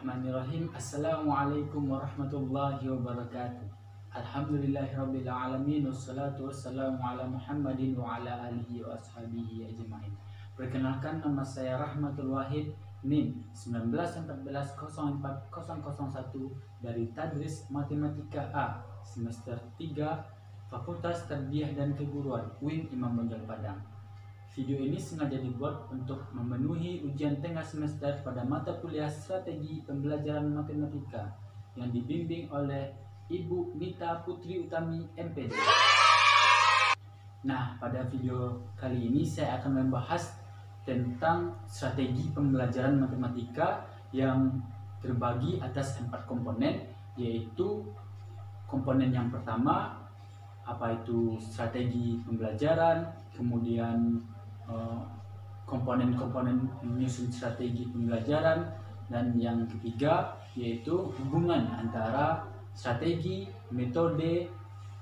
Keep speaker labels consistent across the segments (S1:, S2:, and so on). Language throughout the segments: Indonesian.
S1: Bismillahirrahmanirrahim. Assalamualaikum warahmatullahi wabarakatuh. Alhamdulillahirabbil alamin, wassalatu wassalamu ala Muhammadin wa ala alihi wa ashabihi ajmain. Perkenalkan, nama saya Rahmatul Wahid, NIM 191404001 dari Tadris Matematika A, semester 3, Fakultas Tarbiyah dan Keguruan, UIN Imam Bonjol Padang. Video ini sengaja dibuat untuk memenuhi ujian tengah semester pada mata kuliah Strategi Pembelajaran Matematika yang dibimbing oleh Ibu Nita Putri Utami, MPD. Nah, pada video kali ini saya akan membahas tentang strategi pembelajaran matematika yang terbagi atas 4 komponen, yaitu komponen yang pertama, apa itu strategi pembelajaran, kemudian komponen-komponen menyusun strategi pembelajaran, dan yang ketiga yaitu hubungan antara strategi, metode,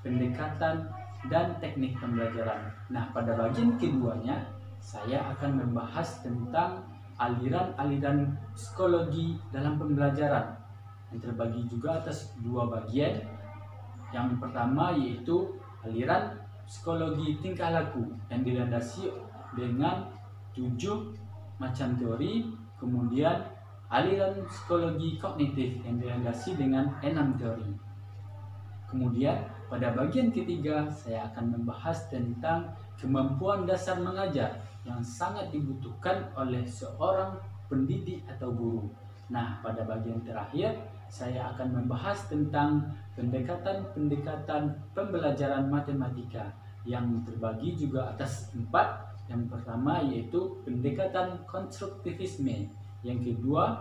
S1: pendekatan, dan teknik pembelajaran. Nah, pada bagian keduanya saya akan membahas tentang aliran-aliran psikologi dalam pembelajaran yang terbagi juga atas 2 bagian. Yang pertama yaitu aliran psikologi tingkah laku yang dilandasi dengan 7 macam teori, kemudian aliran psikologi kognitif yang dilandasi dengan 6 teori. Kemudian pada bagian ketiga saya akan membahas tentang kemampuan dasar mengajar yang sangat dibutuhkan oleh seorang pendidik atau guru. Nah, pada bagian terakhir saya akan membahas tentang pendekatan-pendekatan pembelajaran matematika yang terbagi juga atas 4. Yang pertama yaitu pendekatan konstruktivisme, yang kedua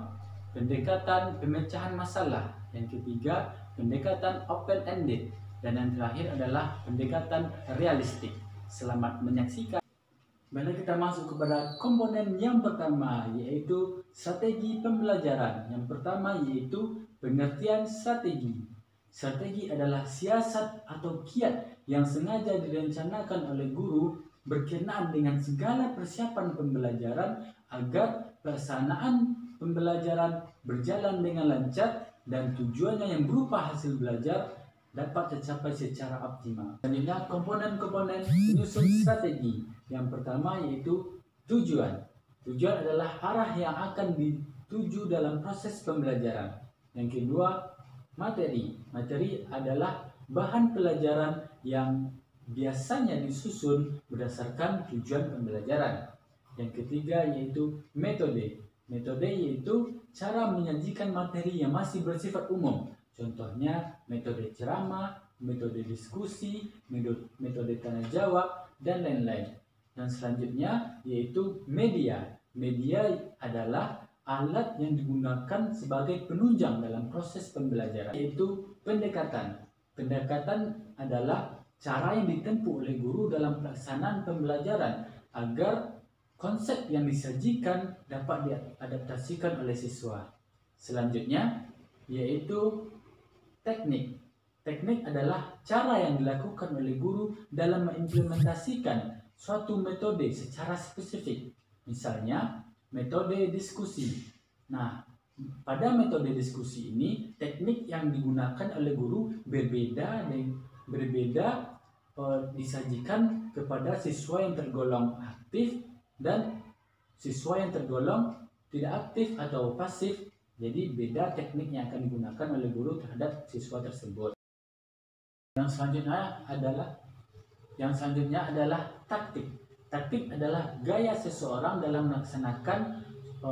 S1: pendekatan pemecahan masalah, yang ketiga pendekatan open-ended, dan yang terakhir adalah pendekatan realistik. Selamat menyaksikan. Mari kita masuk kepada komponen yang pertama, yaitu strategi pembelajaran. Yang pertama yaitu pengertian strategi. Strategi adalah siasat atau kiat yang sengaja direncanakan oleh guru berkenaan dengan segala persiapan pembelajaran agar pelaksanaan pembelajaran berjalan dengan lancar dan tujuannya yang berupa hasil belajar dapat tercapai secara optimal. Selanjutnya, komponen-komponen penyusun strategi. Yang pertama yaitu tujuan. Tujuan adalah arah yang akan dituju dalam proses pembelajaran. Yang kedua, materi. Materi adalah bahan pelajaran yang biasanya disusun berdasarkan tujuan pembelajaran. Yang ketiga yaitu metode. Metode yaitu cara menyajikan materi yang masih bersifat umum. Contohnya metode ceramah, metode diskusi, metode tanya jawab, dan lain-lain. Dan selanjutnya yaitu media. Media adalah alat yang digunakan sebagai penunjang dalam proses pembelajaran, yaitu pendekatan. Pendekatan adalah cara yang ditempuh oleh guru dalam pelaksanaan pembelajaran agar konsep yang disajikan dapat diadaptasikan oleh siswa. Selanjutnya yaitu teknik. Teknik adalah cara yang dilakukan oleh guru dalam mengimplementasikan suatu metode secara spesifik. Misalnya metode diskusi. Nah, pada metode diskusi ini teknik yang digunakan oleh guru berbeda disajikan kepada siswa yang tergolong aktif dan siswa yang tergolong tidak aktif atau pasif. Jadi beda teknik yang akan digunakan oleh guru terhadap siswa tersebut. Yang selanjutnya adalah taktik. Taktik adalah gaya seseorang dalam melaksanakan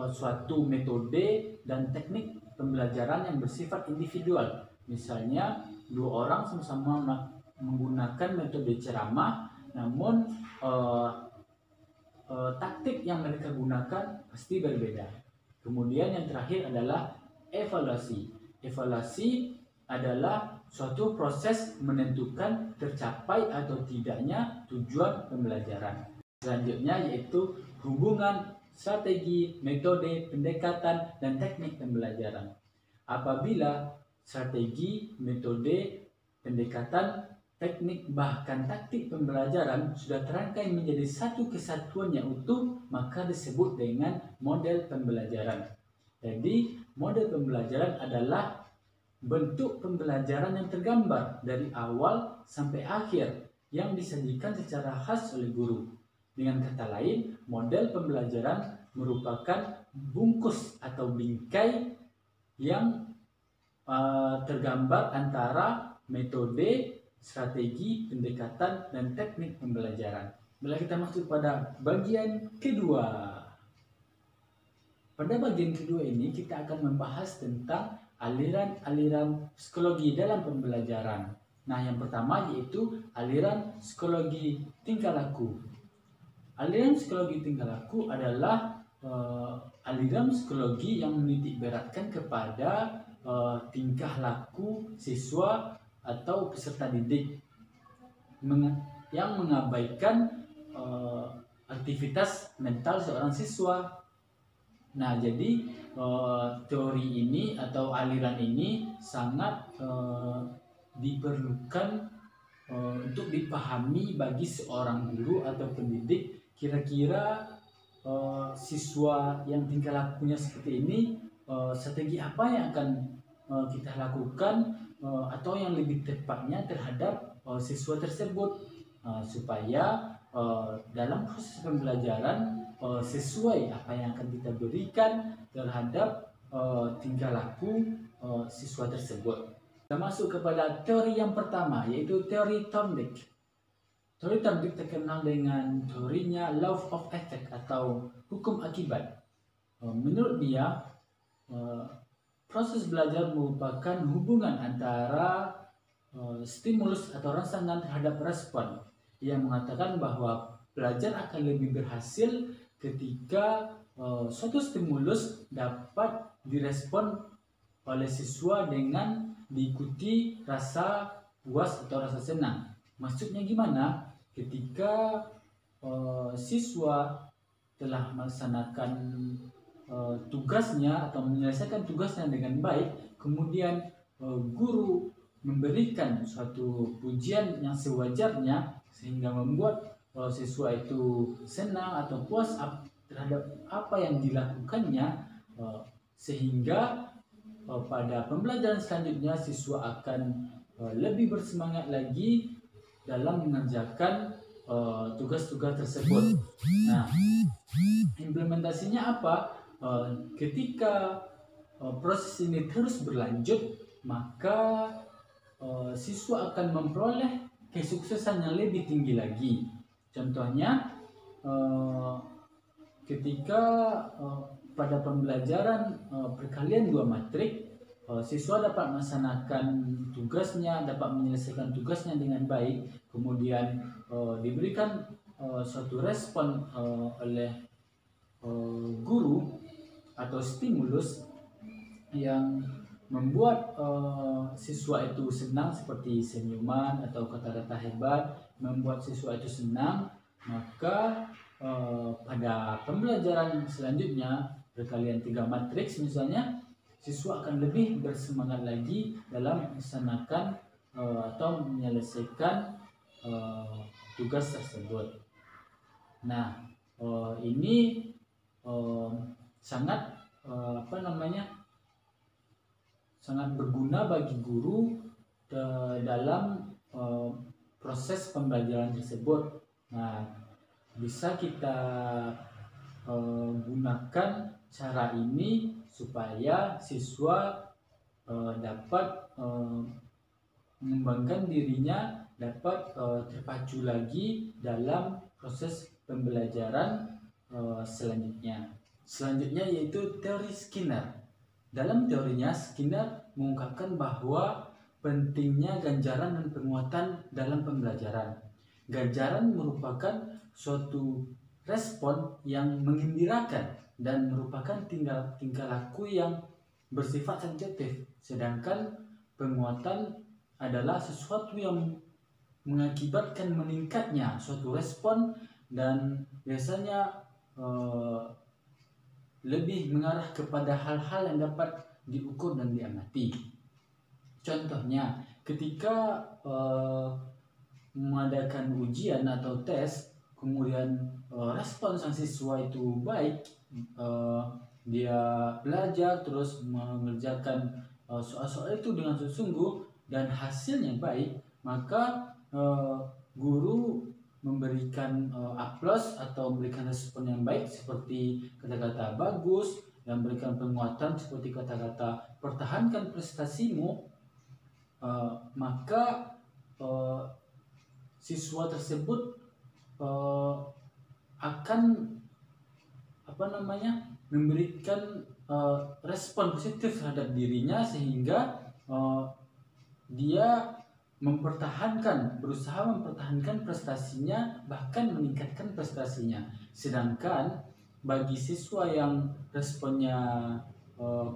S1: suatu metode dan teknik pembelajaran yang bersifat individual. Misalnya 2 orang sama-sama menggunakan metode ceramah, namun taktik yang mereka gunakan pasti berbeda. Kemudian yang terakhir adalah evaluasi. Evaluasi adalah suatu proses menentukan tercapai atau tidaknya tujuan pembelajaran. Selanjutnya yaitu hubungan strategi, metode, pendekatan, dan teknik pembelajaran. Apabila strategi, metode, pendekatan, teknik, bahkan taktik pembelajaran sudah terangkai menjadi satu kesatuan yang utuh, maka disebut dengan model pembelajaran. Jadi Model pembelajaran adalah bentuk pembelajaran yang tergambar dari awal sampai akhir yang disajikan secara khas oleh guru. Dengan kata lain, model pembelajaran merupakan bungkus atau bingkai yang tergambar antara metode, strategi, pendekatan, dan teknik pembelajaran. Bila kita masuk pada bagian kedua. Pada bagian kedua ini kita akan membahas tentang aliran-aliran psikologi dalam pembelajaran. Nah, yang pertama yaitu aliran psikologi tingkah laku. Aliran psikologi tingkah laku adalah aliran psikologi yang menitik beratkan kepada tingkah laku siswa atau peserta didik yang mengabaikan aktivitas mental seorang siswa. Nah, jadi teori ini atau aliran ini sangat diperlukan untuk dipahami bagi seorang guru atau pendidik. Kira-kira siswa yang tingkah lakunya seperti ini, strategi apa yang akan kita lakukan atau yang lebih tepatnya terhadap siswa tersebut supaya dalam proses pembelajaran sesuai apa yang akan kita berikan terhadap tingkah laku siswa tersebut. Kita masuk kepada teori yang pertama, yaitu teori Thorndike. Teori Thorndike terkenal dengan teorinya law of effect atau hukum akibat. Menurut dia, proses belajar merupakan hubungan antara stimulus atau rangsangan terhadap respon, yang mengatakan bahwa belajar akan lebih berhasil ketika suatu stimulus dapat direspon oleh siswa dengan diikuti rasa puas atau rasa senang. Maksudnya gimana? Ketika siswa telah melaksanakan tugasnya atau menyelesaikan tugasnya dengan baik, kemudian guru memberikan suatu pujian yang sewajarnya sehingga membuat siswa itu senang atau puas terhadap apa yang dilakukannya, sehingga pada pembelajaran selanjutnya siswa akan lebih bersemangat lagi dalam mengerjakan tugas-tugas tersebut. Nah, implementasinya apa? Ketika proses ini terus berlanjut, maka siswa akan memperoleh kesuksesan yang lebih tinggi lagi. Contohnya, ketika pada pembelajaran perkalian 2 matrik, siswa dapat melaksanakan tugasnya, dapat menyelesaikan tugasnya dengan baik, kemudian diberikan suatu respon oleh guru atau stimulus yang membuat siswa itu senang, seperti senyuman atau kata-kata hebat, membuat siswa itu senang, maka pada pembelajaran selanjutnya perkalian 3 matriks misalnya, siswa akan lebih bersemangat lagi dalam melaksanakan atau menyelesaikan tugas tersebut. Nah, ini sangat sangat berguna bagi guru dalam proses pembelajaran tersebut. Nah, bisa kita gunakan cara ini supaya siswa dapat mengembangkan dirinya, dapat terpacu lagi dalam proses pembelajaran selanjutnya. Selanjutnya yaitu teori Skinner. Dalam teorinya, Skinner mengungkapkan bahwa pentingnya ganjaran dan penguatan dalam pembelajaran. Ganjaran merupakan suatu respon yang menggembirakan dan merupakan tingkah laku yang bersifat sensitif, sedangkan penguatan adalah sesuatu yang mengakibatkan meningkatnya suatu respon dan biasanya lebih mengarah kepada hal-hal yang dapat diukur dan diamati. Contohnya, ketika mengadakan ujian atau tes, kemudian respon sang siswa itu baik, dia belajar terus mengerjakan soal-soal itu dengan sungguh-sungguh dan hasilnya baik, maka guru memberikan aplaus atau memberikan respon yang baik seperti kata-kata bagus dan memberikan penguatan seperti kata-kata pertahankan prestasimu, maka siswa tersebut akan memberikan respon positif terhadap dirinya sehingga dia berusaha mempertahankan prestasinya, bahkan meningkatkan prestasinya. Sedangkan bagi siswa yang responnya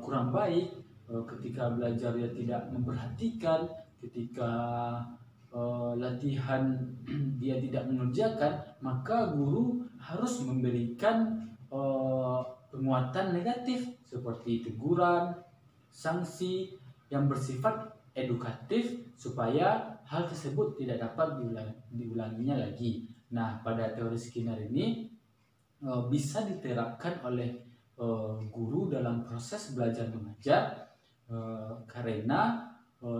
S1: kurang baik, ketika belajar dia tidak memperhatikan, ketika latihan dia tidak mengerjakan, maka guru harus memberikan penguatan negatif seperti teguran, sanksi yang bersifat edukatif supaya hal tersebut tidak dapat diulanginya lagi. Nah, pada teori Skinner ini bisa diterapkan oleh guru dalam proses belajar mengajar karena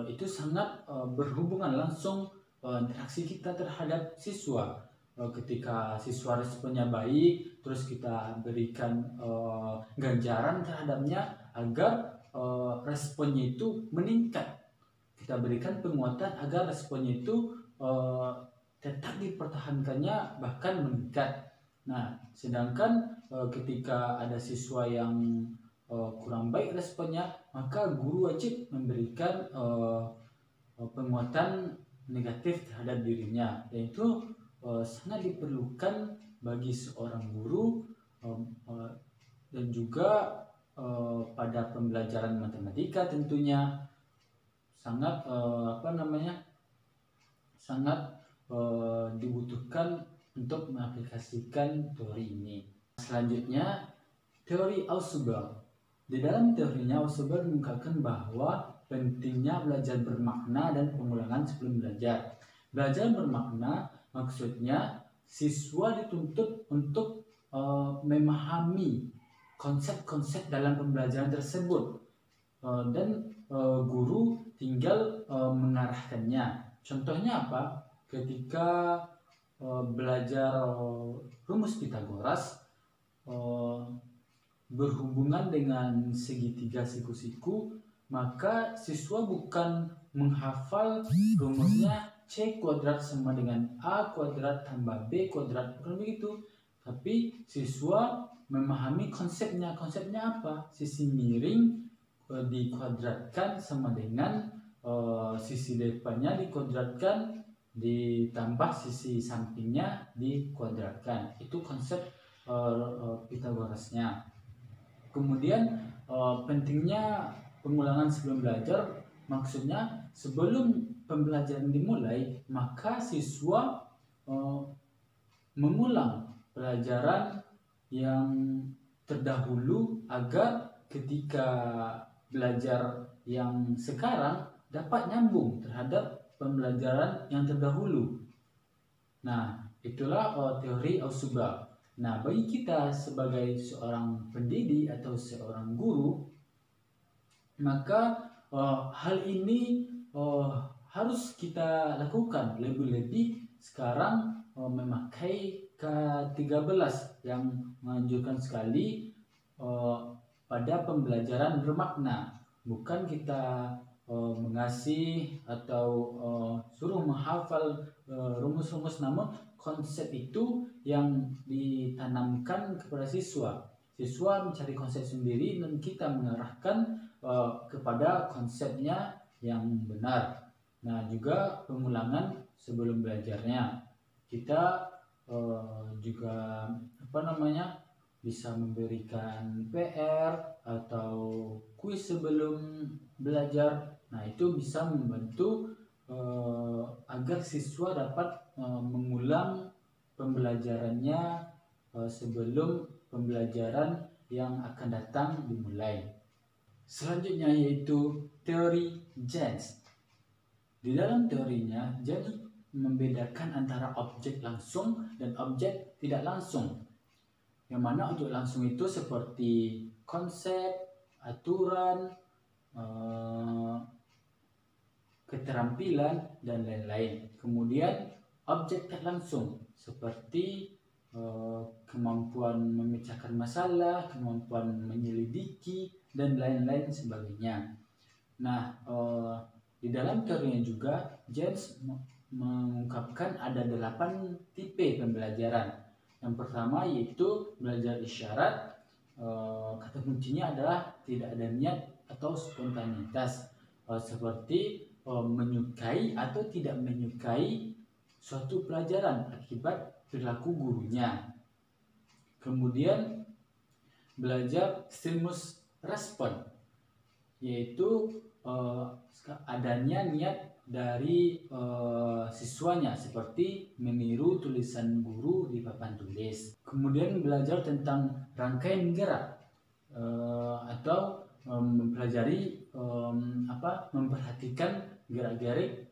S1: itu sangat berhubungan langsung interaksi kita terhadap siswa. Ketika siswa responnya baik, terus kita berikan ganjaran terhadapnya agar responnya itu meningkat. Kita berikan penguatan agar responnya itu tetap dipertahankannya, bahkan meningkat. Nah, sedangkan ketika ada siswa yang kurang baik responnya, maka guru wajib memberikan penguatan negatif terhadap dirinya, yaitu sangat diperlukan bagi seorang guru dan juga pada pembelajaran matematika tentunya sangat dibutuhkan untuk mengaplikasikan teori ini. Selanjutnya, teori Ausubel. Di dalam teorinya, Ausubel mengungkapkan bahwa pentingnya belajar bermakna dan pengulangan sebelum belajar. Belajar bermakna maksudnya siswa dituntut untuk memahami konsep-konsep dalam pembelajaran tersebut dan guru tinggal mengarahkannya. Contohnya apa? Ketika belajar rumus Pitagoras berhubungan dengan segitiga siku-siku, maka siswa bukan menghafal rumusnya C kuadrat sama dengan A kuadrat tambah B kuadrat, bukan begitu. Tapi siswa memahami konsepnya. Konsepnya apa? Sisi miring dikuadratkan sama dengan sisi depannya dikuadratkan ditambah sisi sampingnya dikuadratkan. Itu konsep Pitagorasnya. Kemudian pentingnya pengulangan sebelum belajar, maksudnya sebelum pembelajaran dimulai, maka siswa mengulang pelajaran yang terdahulu agar ketika belajar yang sekarang dapat nyambung terhadap pembelajaran yang terdahulu. Nah, itulah teori Ausubel. Nah, bagi kita sebagai seorang pendidik atau seorang guru, maka hal ini harus kita lakukan, lebih-lebih sekarang memakai K13 yang menganjurkan sekali pada pembelajaran bermakna. Bukan kita mengasih atau suruh menghafal rumus-rumus, namun konsep itu yang ditanamkan kepada siswa. Siswa mencari konsep sendiri dan kita mengarahkan kepada konsepnya yang benar. Nah, juga pengulangan sebelum belajarnya. Kita juga bisa memberikan PR atau kuis sebelum belajar. Nah, itu bisa membantu agar siswa dapat mengulang pembelajarannya sebelum pembelajaran yang akan datang dimulai. Selanjutnya yaitu teori Jens. Di dalam teorinya, Jens membedakan antara objek langsung dan objek tidak langsung. Yang mana objek langsung itu seperti konsep, aturan, keterampilan, dan lain-lain. Kemudian objek tak langsung seperti kemampuan memecahkan masalah, kemampuan menyelidiki, dan lain-lain sebagainya. Nah, di dalam teorinya juga James mengungkapkan ada 8 tipe pembelajaran. Yang pertama yaitu belajar isyarat. Kata kuncinya adalah tidak ada niat atau spontanitas, seperti menyukai atau tidak menyukai suatu pelajaran akibat perilaku gurunya. Kemudian belajar stimulus respon, yaitu adanya niat dari siswanya seperti meniru tulisan guru di papan tulis. Kemudian belajar tentang rangkaian gerak atau mempelajari memperhatikan gerak-gerik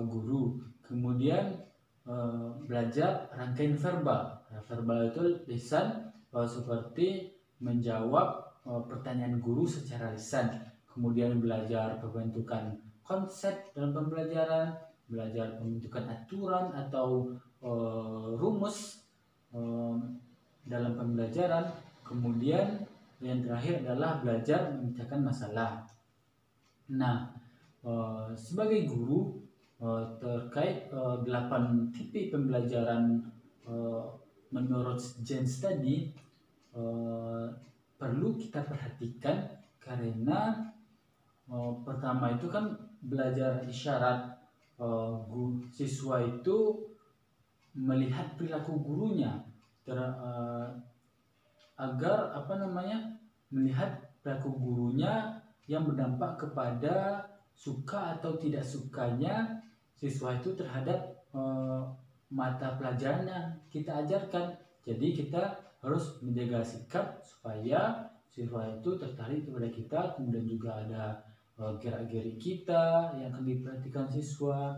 S1: guru. Kemudian belajar rangkaian verbal. Verbal itu lisan, seperti menjawab pertanyaan guru secara lisan. Kemudian belajar pembentukan konsep dalam pembelajaran, belajar pembentukan aturan atau rumus dalam pembelajaran. Kemudian yang terakhir adalah belajar memecahkan masalah. Nah, sebagai guru, terkait 8 tipe pembelajaran menurut James tadi perlu kita perhatikan, karena pertama itu kan belajar isyarat, siswa itu melihat perilaku gurunya agar melihat perilaku gurunya yang berdampak kepada suka atau tidak sukanya siswa itu terhadap mata pelajaran yang kita ajarkan. Jadi kita harus menjaga sikap supaya siswa itu tertarik kepada kita. Kemudian juga ada gerak-gerik kita yang akan diperhatikan siswa,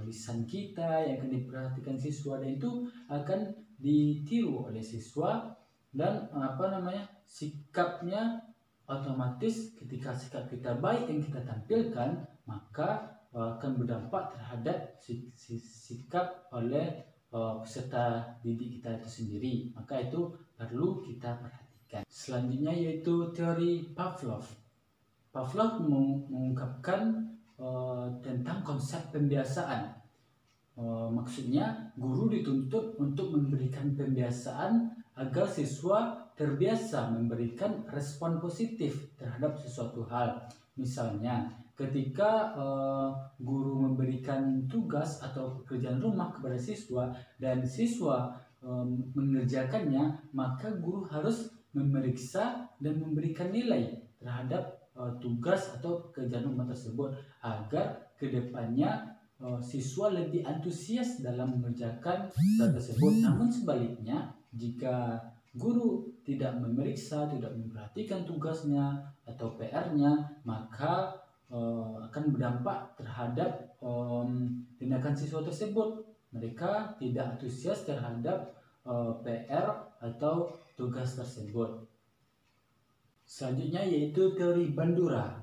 S1: lisan kita yang akan diperhatikan siswa, dan itu akan ditiru oleh siswa. Dan sikapnya otomatis, ketika sikap kita baik yang kita tampilkan, maka akan berdampak terhadap sikap oleh peserta didik kita itu sendiri. Maka itu perlu kita perhatikan. Selanjutnya yaitu teori Pavlov. Pavlov mengungkapkan tentang konsep pembiasaan. Maksudnya guru dituntut untuk memberikan pembiasaan agar siswa terbiasa memberikan respon positif terhadap sesuatu hal. Misalnya ketika guru memberikan tugas atau pekerjaan rumah kepada siswa dan siswa mengerjakannya, maka guru harus memeriksa dan memberikan nilai terhadap tugas atau pekerjaan rumah tersebut agar kedepannya siswa lebih antusias dalam mengerjakan hal tersebut. Namun sebaliknya, jika guru tidak memeriksa, tidak memperhatikan tugasnya atau PR-nya, maka akan berdampak terhadap tindakan siswa tersebut. Mereka tidak antusias terhadap PR atau tugas tersebut. Selanjutnya yaitu teori Bandura.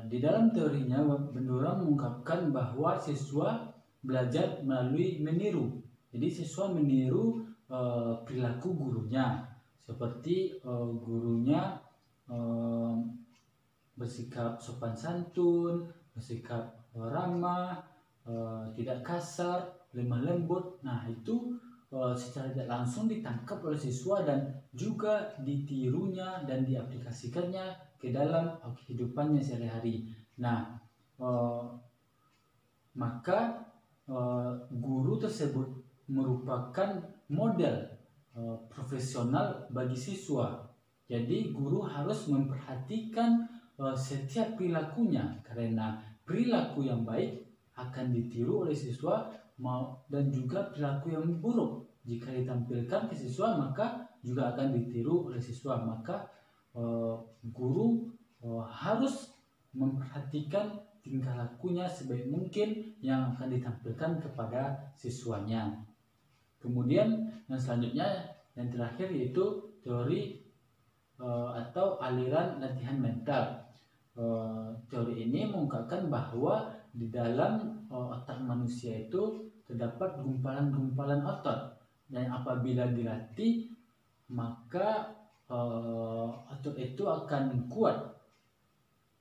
S1: Di dalam teorinya, Bandura mengungkapkan bahwa siswa belajar melalui meniru. Jadi siswa meniru perilaku gurunya, seperti gurunya bersikap sopan santun, bersikap ramah, tidak kasar, lemah lembut. Nah, itu secara tidak langsung ditangkap oleh siswa dan juga ditirunya dan diaplikasikannya ke dalam kehidupannya sehari-hari. Nah, maka guru tersebut merupakan model profesional bagi siswa. Jadi guru harus memperhatikan setiap perilakunya, karena perilaku yang baik akan ditiru oleh siswa, dan juga perilaku yang buruk jika ditampilkan ke siswa maka juga akan ditiru oleh siswa. Maka guru harus memperhatikan tingkah lakunya sebaik mungkin yang akan ditampilkan kepada siswanya. Kemudian yang selanjutnya, yang terakhir yaitu teori atau aliran latihan mental. Teori ini mengungkapkan bahwa di dalam otak manusia itu terdapat gumpalan-gumpalan otot, dan apabila dilatih maka otot itu akan kuat,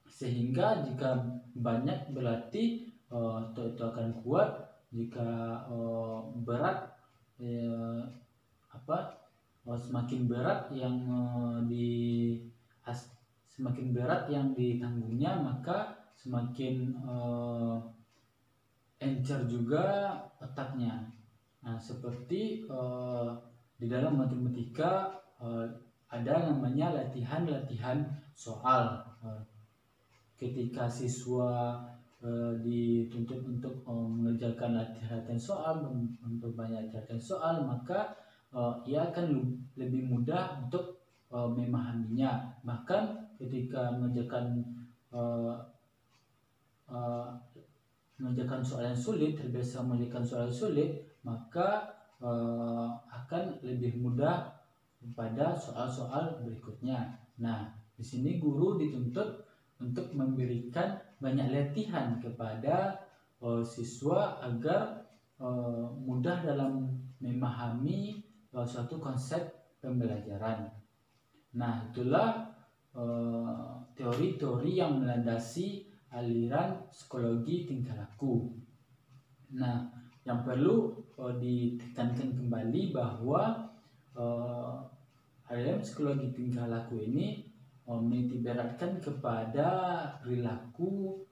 S1: sehingga jika banyak berlatih otot itu akan kuat. Jika berat semakin berat yang ditanggungnya, maka semakin encer juga otaknya. Nah, seperti di dalam matematika ada namanya latihan soal. Ketika siswa dituntut untuk mengerjakan latihan soal, memperbanyak latihan soal, maka ia akan lebih mudah untuk memahaminya. Bahkan ketika mengerjakan soal yang sulit, terbiasa mengerjakan soal yang sulit, maka akan lebih mudah pada soal-soal berikutnya. Nah, di sini guru dituntut untuk memberikan banyak latihan kepada siswa agar mudah dalam memahami suatu konsep pembelajaran. Nah, itulah teori-teori yang melandasi aliran psikologi tingkah laku. Nah, yang perlu ditekankan kembali bahwa aliran psikologi tingkah laku ini menitikberatkan kepada perilaku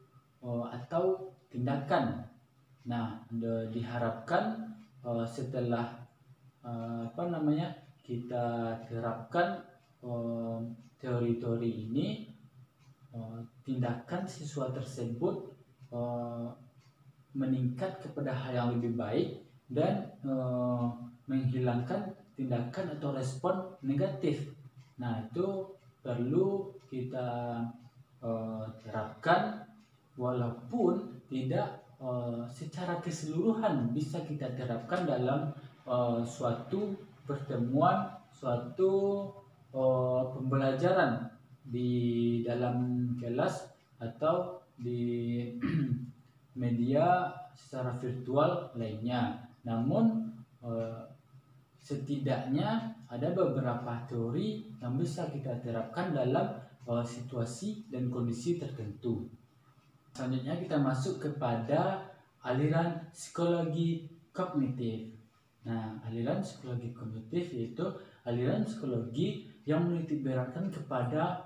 S1: atau tindakan. Nah, diharapkan setelah kita terapkan teori-teori ini, tindakan siswa tersebut meningkat kepada hal yang lebih baik dan menghilangkan tindakan atau respon negatif. Nah, itu perlu kita terapkan, walaupun tidak secara keseluruhan bisa kita terapkan dalam suatu pertemuan, suatu pembelajaran di dalam kelas atau di media secara virtual lainnya. Namun setidaknya ada beberapa teori yang bisa kita terapkan dalam situasi dan kondisi tertentu. Selanjutnya kita masuk kepada aliran psikologi kognitif. Nah, aliran psikologi kognitif yaitu aliran psikologi yang menitikberatkan kepada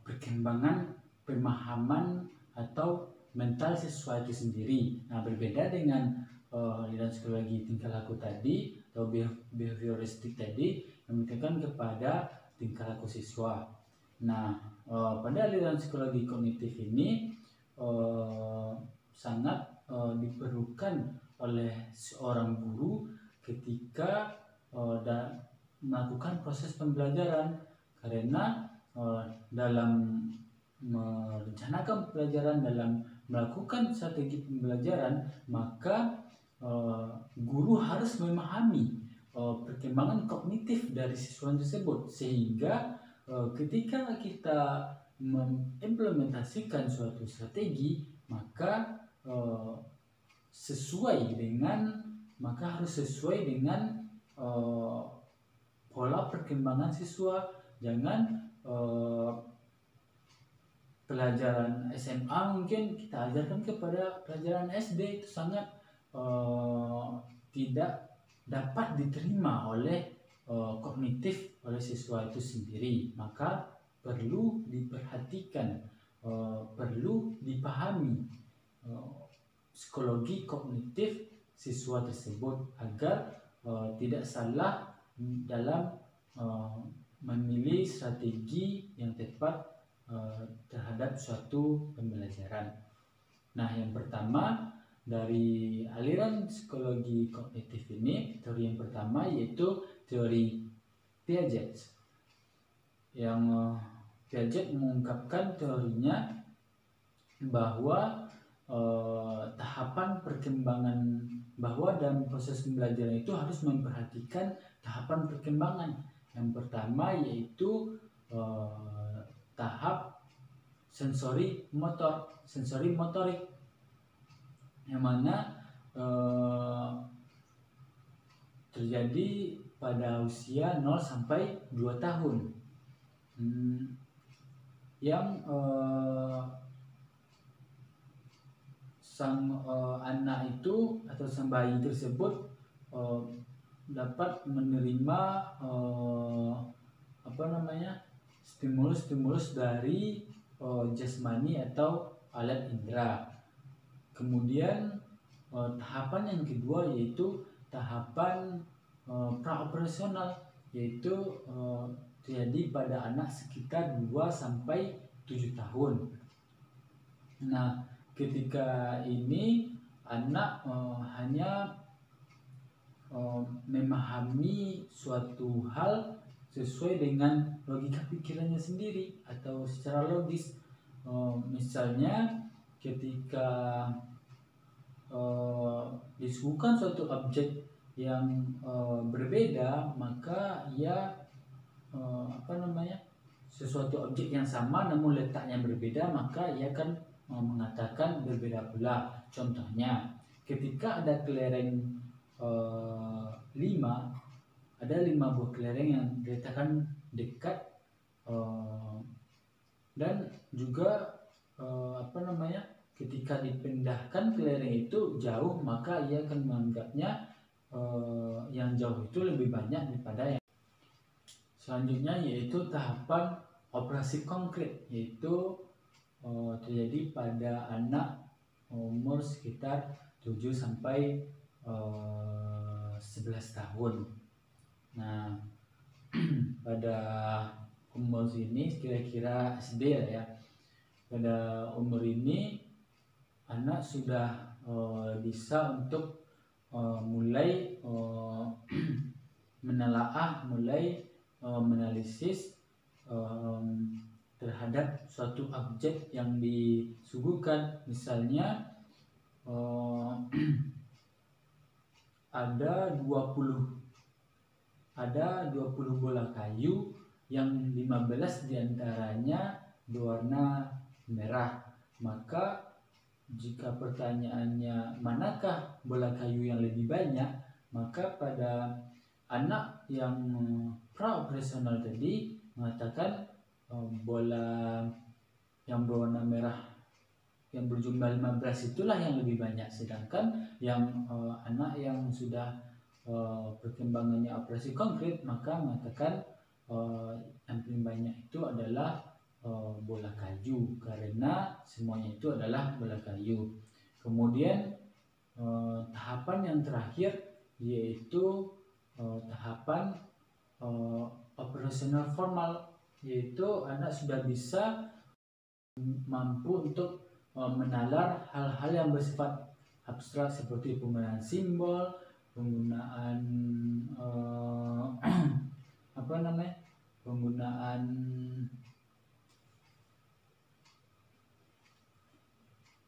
S1: perkembangan pemahaman atau mental siswa itu sendiri. Nah, berbeda dengan aliran psikologi tingkah laku tadi atau behavioristik tadi yang menunjukkan kepada tingkah laku siswa. Nah, pada aliran psikologi kognitif ini sangat diperlukan oleh seorang guru ketika melakukan proses pembelajaran, karena dalam merencanakan pembelajaran, dalam melakukan strategi pembelajaran, maka guru harus memahami perkembangan kognitif dari siswa tersebut, sehingga ketika kita mengimplementasikan suatu strategi, maka harus sesuai dengan pola perkembangan siswa. Jangan pelajaran SMA mungkin kita ajarkan kepada pelajaran SD, itu sangat tidak dapat diterima oleh kognitif oleh siswa itu sendiri. Maka perlu diperhatikan, perlu dipahami psikologi kognitif siswa tersebut agar tidak salah dalam memilih strategi yang tepat terhadap suatu pembelajaran. Nah, yang pertama dari aliran psikologi kognitif ini, teori yang pertama yaitu teori Piaget. Yang Piaget mengungkapkan teorinya bahwa tahapan perkembangan, bahwa dalam proses pembelajaran itu harus memperhatikan tahapan perkembangan. Yang pertama yaitu tahap sensori motorik, yang mana terjadi pada usia 0 sampai 2 tahun. Yang sang anak itu atau sang bayi tersebut dapat menerima stimulus dari jasmani atau alat indera. Kemudian tahapan yang kedua yaitu tahapan praoperasional, yaitu terjadi pada anak sekitar 2 sampai 7 tahun. Nah, ketika ini anak hanya memahami suatu hal sesuai dengan logika pikirannya sendiri atau secara logis. Misalnya ketika disuguhkan suatu objek yang berbeda, maka ia sesuatu objek yang sama namun letaknya berbeda, maka ia akan mengatakan berbeda pula. Contohnya, ketika ada kelereng 5 buah kelereng yang diletakkan dekat dan juga ketika dipindahkan kelereng itu jauh, maka ia akan menganggapnya yang jauh itu lebih banyak daripada yang selanjutnya, yaitu tahapan operasi konkret, yaitu terjadi pada anak umur sekitar 7 sampai 11 tahun. Nah, pada umur ini kira-kira SD ya. Pada umur ini anak sudah bisa untuk mulai menelaah, mulai menalisis terhadap suatu objek yang disuguhkan. Misalnya ada 20 bola kayu yang 15 diantaranya berwarna merah. Maka jika pertanyaannya manakah bola kayu yang lebih banyak, maka pada anak yang praoperasional tadi mengatakan bola yang berwarna merah yang berjumlah 15 itulah yang lebih banyak, sedangkan yang anak yang sudah perkembangannya operasi konkret maka mengatakan yang paling banyak itu adalah bola kayu, karena semuanya itu adalah bola kayu. Kemudian tahapan yang terakhir yaitu tahapan operasional formal, yaitu anak sudah bisa mampu untuk menalar hal-hal yang bersifat abstrak seperti penggunaan simbol, penggunaan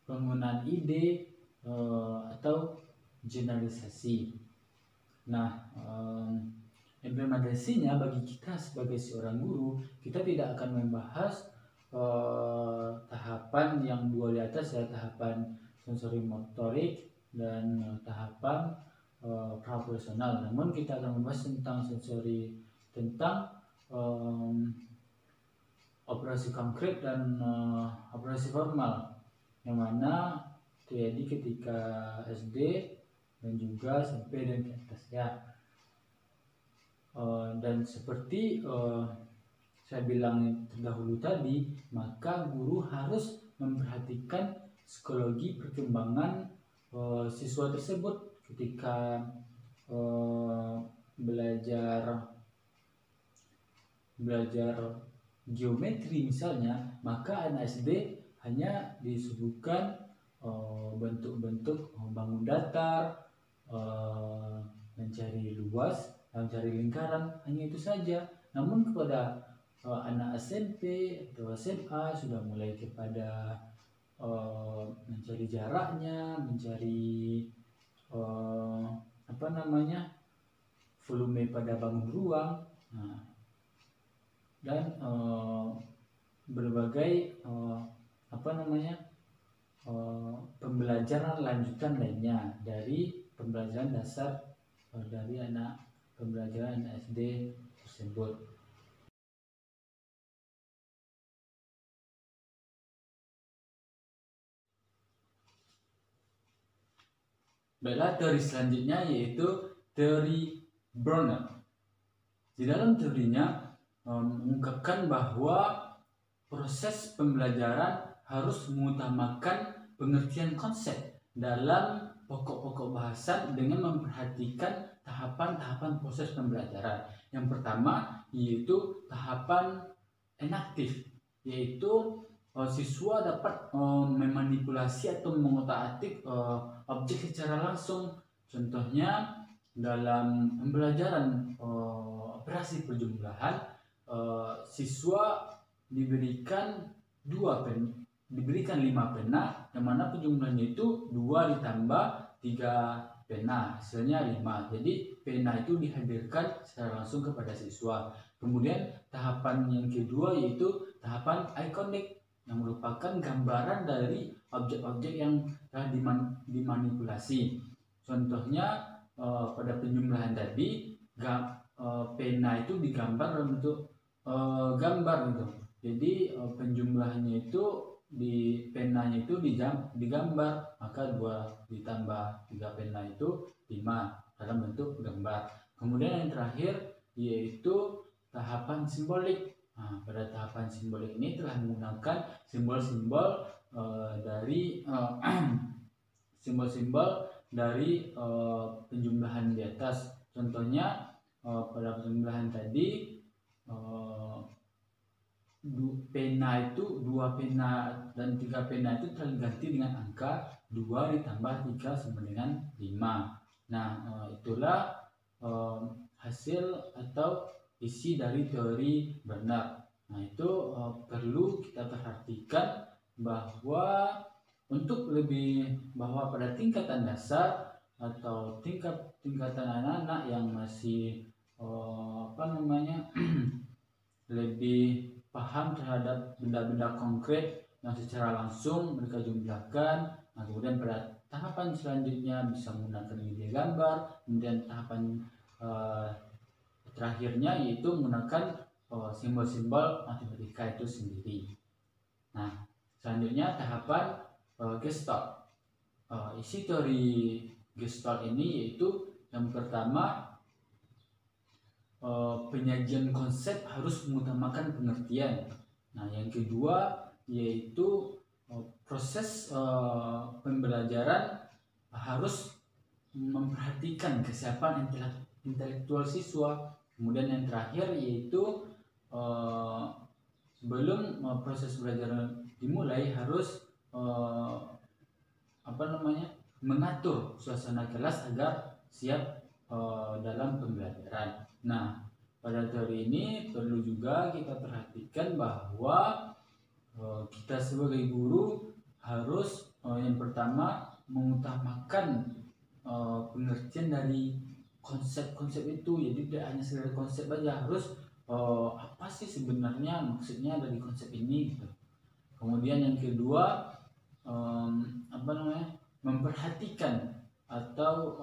S1: penggunaan ide atau generalisasi. Nah, implementasinya bagi kita sebagai seorang guru, kita tidak akan membahas tahapan yang dua di atas, ya, tahapan sensori motorik dan tahapan praoperasional. Namun kita akan membahas tentang operasi konkret dan operasi formal, yang mana terjadi ketika SD dan juga SMP dan ke atas, ya. Dan seperti saya bilang terdahulu tadi, maka guru harus memperhatikan psikologi perkembangan siswa tersebut ketika belajar geometri misalnya. Maka anak SD hanya disuguhkan bentuk-bentuk bangun datar, mencari luas, mencari lingkaran, hanya itu saja. Namun kepada anak SMP atau SMA sudah mulai kepada mencari jaraknya, mencari volume pada bangun ruang. Nah, dan berbagai pembelajaran lanjutan lainnya dari pembelajaran dasar dari anak pembelajaran SD tersebut. Baiklah, teori selanjutnya yaitu teori Browner. Di dalam teorinya mengungkapkan bahwa proses pembelajaran harus mengutamakan pengertian konsep dalam pokok-pokok bahasan dengan memperhatikan tahapan-tahapan proses pembelajaran. Yang pertama yaitu tahapan enaktif, yaitu siswa dapat memanipulasi atau mengotak-atik objek secara langsung. Contohnya dalam pembelajaran operasi perjumlahan, siswa diberikan 5 pena, yang mana penjumlahannya itu 2 ditambah 3 pena, hasilnya 5. Jadi pena itu dihadirkan secara langsung kepada siswa. Kemudian tahapan yang kedua yaitu tahapan ikonik, yang merupakan gambaran dari objek-objek yang telah dimanipulasi. Contohnya pada penjumlahan tadi, pena itu digambar dalam bentuk gambar gitu. Jadi penjumlahannya itu di penanya itu digambar, maka 2 ditambah 3 pena itu 5 dalam bentuk gambar. Kemudian yang terakhir yaitu tahapan simbolik. Nah, pada tahapan simbolik ini telah menggunakan simbol-simbol dari simbol-simbol dari penjumlahan di atas. Contohnya pada penjumlahan tadi pena itu 2 pena dan 3 pena itu terganti dengan angka 2 ditambah 3 sama dengan 5. Nah, itulah hasil atau isi dari teori Browner. Nah, itu perlu kita perhatikan bahwa bahwa pada tingkatan dasar atau tingkatan anak-anak yang masih lebih paham terhadap benda-benda konkret yang secara langsung mereka jumlahkan. Nah, kemudian pada tahapan selanjutnya bisa menggunakan media gambar. Kemudian tahapan terakhirnya yaitu menggunakan simbol-simbol matematika itu sendiri. Nah, selanjutnya tahapan Gestalt. Isi teori Gestalt ini yaitu yang pertama, penyajian konsep harus mengutamakan pengertian. Nah, yang kedua yaitu proses pembelajaran harus memperhatikan kesiapan intelektual siswa. Kemudian yang terakhir yaitu sebelum proses belajar dimulai harus mengatur suasana kelas agar siap dalam pembelajaran. Nah, pada teori ini perlu juga kita perhatikan bahwa kita sebagai guru harus yang pertama mengutamakan pengertian dari konsep-konsep itu. Jadi tidak hanya sekedar konsep saja, harus apa sih sebenarnya maksudnya dari konsep ini gitu. Kemudian yang kedua memperhatikan atau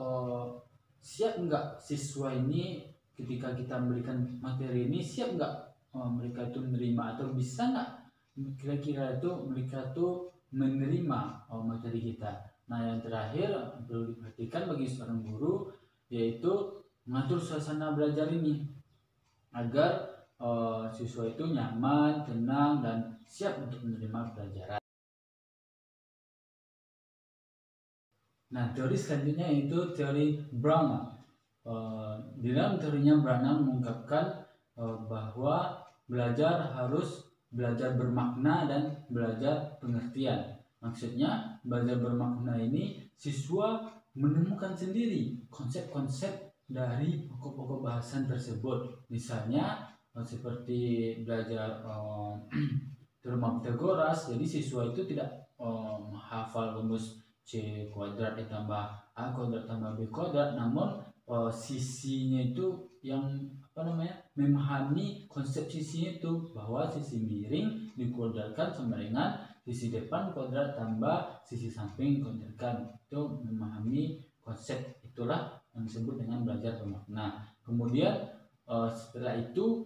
S1: siap enggak siswa ini ketika kita memberikan materi ini, siap enggak mereka itu menerima, atau bisa enggak kira-kira itu mereka itu menerima materi kita. Nah, yang terakhir perlu diperhatikan bagi seorang guru yaitu mengatur suasana belajar ini agar siswa itu nyaman, tenang, dan siap untuk menerima pelajaran. Nah, teori selanjutnya yaitu teori Browner. Di dalam teorinya Browner mengungkapkan bahwa belajar harus belajar bermakna dan belajar pengertian. Maksudnya belajar bermakna ini siswa menemukan sendiri konsep-konsep dari pokok-pokok bahasan tersebut. Misalnya seperti belajar teorema Pythagoras, jadi siswa itu tidak menghafal rumus C kuadrat ditambah A kuadrat tambah B kuadrat, namun sisinya itu yang memahami konsep sisinya itu, bahwa sisi miring dikuadratkan sama dengan sisi depan kuadrat tambah sisi samping kuadratkan. Itu memahami konsep, itulah yang disebut dengan belajar bermakna. Kemudian setelah itu,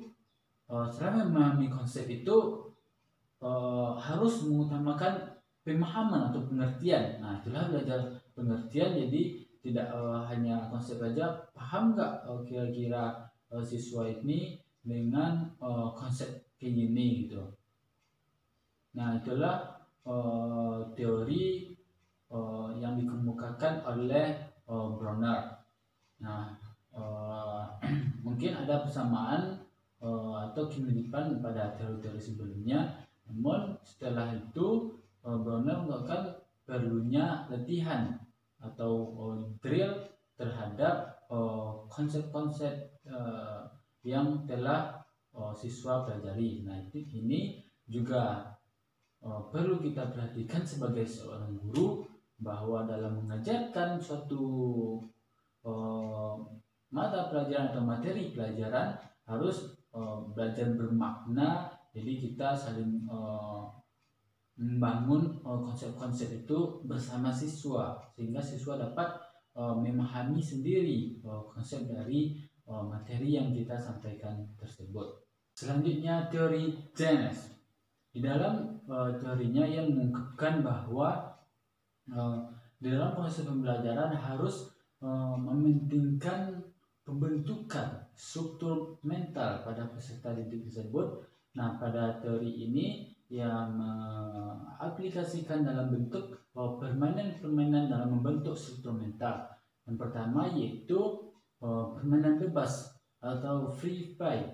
S1: setelah memahami konsep itu, harus mengutamakan pemahaman atau pengertian. Nah, itulah belajar pengertian. Jadi tidak hanya konsep saja, paham nggak kira-kira siswa ini dengan konsep kayak gini gitu. Nah, itulah teori yang dikemukakan oleh Bronner. Nah, mungkin ada persamaan atau kemiripan pada teori-teori sebelumnya, namun setelah itu Bronner mengatakan perlunya latihan atau drill terhadap konsep-konsep yang telah siswa pelajari. Nah, ini juga perlu kita perhatikan sebagai seorang guru, bahwa dalam mengajarkan suatu mata pelajaran atau materi pelajaran harus belajar bermakna. Jadi kita saling membangun konsep-konsep itu bersama siswa, sehingga siswa dapat memahami sendiri konsep dari materi yang kita sampaikan tersebut. Selanjutnya, teori Janes. Di dalam teorinya ia mengungkapkan bahwa di dalam proses pembelajaran harus mementingkan pembentukan struktur mental pada peserta didik tersebut. Nah, pada teori ini yang mengaplikasikan dalam bentuk permainan-permainan dalam membentuk struktur mental. Yang pertama yaitu permainan bebas atau free play.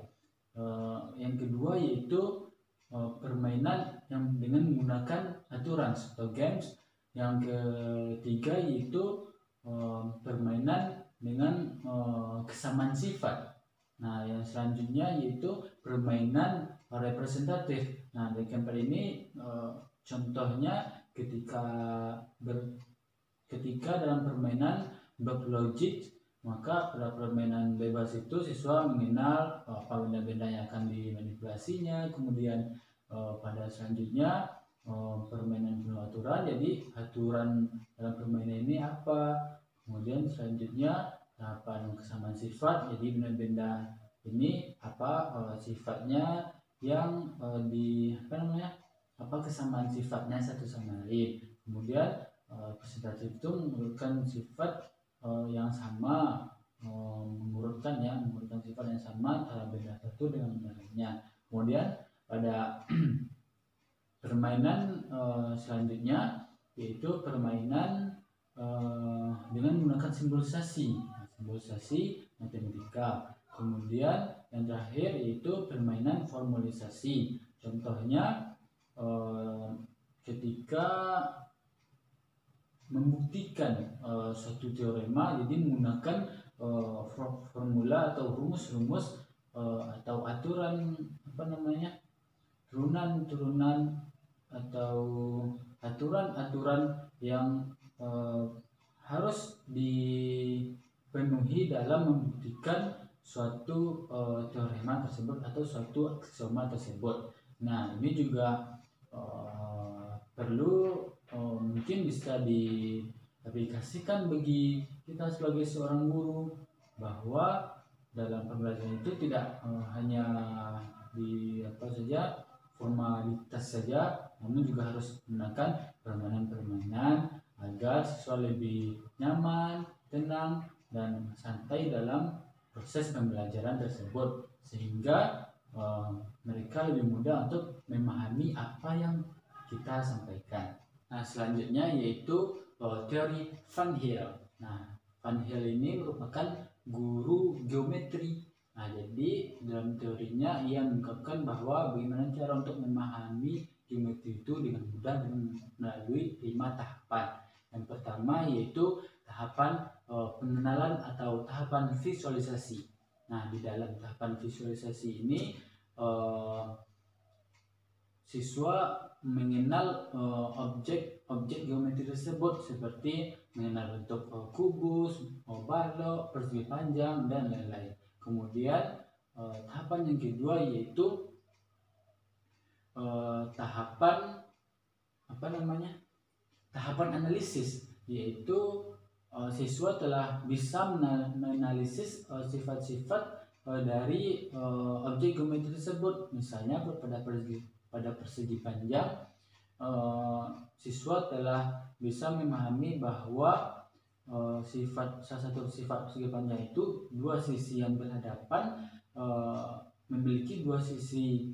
S1: Yang kedua yaitu permainan yang dengan menggunakan aturan atau games. Yang ketiga yaitu permainan dengan kesamaan sifat. Nah, yang selanjutnya yaitu permainan representatif. Nah, di keempat ini contohnya ketika dalam permainan berlogik, maka pada permainan bebas itu siswa mengenal apa benda-benda yang akan dimanipulasinya. Kemudian pada selanjutnya permainan penuh aturan, jadi aturan dalam permainan ini apa. Kemudian selanjutnya tahapan kesamaan sifat, jadi benda-benda ini apa sifatnya yang apa kesamaan sifatnya satu sama lain. Kemudian presentatif itu mengurutkan sifat yang sama, mengurutkan sifat yang sama antara benda satu dengan benda lainnya. Kemudian pada permainan selanjutnya yaitu permainan dengan menggunakan simbolisasi matematika. Kemudian yang terakhir yaitu permainan formalisasi. Contohnya ketika membuktikan suatu teorema, jadi menggunakan formula atau rumus-rumus atau aturan turunan atau aturan-aturan yang harus dipenuhi dalam membuktikan suatu teorema tersebut atau suatu aksioma tersebut. Nah, ini juga perlu mungkin bisa diaplikasikan bagi kita sebagai seorang guru, bahwa dalam pembelajaran itu tidak hanya di formalitas saja, namun juga harus menggunakan permainan-permainan agar siswa lebih nyaman, tenang, dan santai dalam proses pembelajaran tersebut, sehingga mereka lebih mudah untuk memahami apa yang kita sampaikan. Nah, selanjutnya yaitu teori Van Hill. Nah, Van Hill ini merupakan guru geometri. Nah, jadi dalam teorinya ia mengungkapkan bahwa bagaimana cara untuk memahami geometri itu dengan mudah dengan melalui 5 tahapan. Yang pertama yaitu tahapan pengenalan atau tahapan visualisasi. Nah, di dalam tahapan visualisasi ini siswa mengenal objek geometri tersebut seperti mengenal bentuk kubus, balok, persegi panjang dan lain-lain. Kemudian tahapan yang kedua yaitu tahapan analisis, yaitu siswa telah bisa menganalisis sifat-sifat dari objek geometri tersebut. Misalnya pada persegi panjang, siswa telah bisa memahami bahwa salah satu sifat persegi panjang itu dua sisi yang berhadapan memiliki dua sisi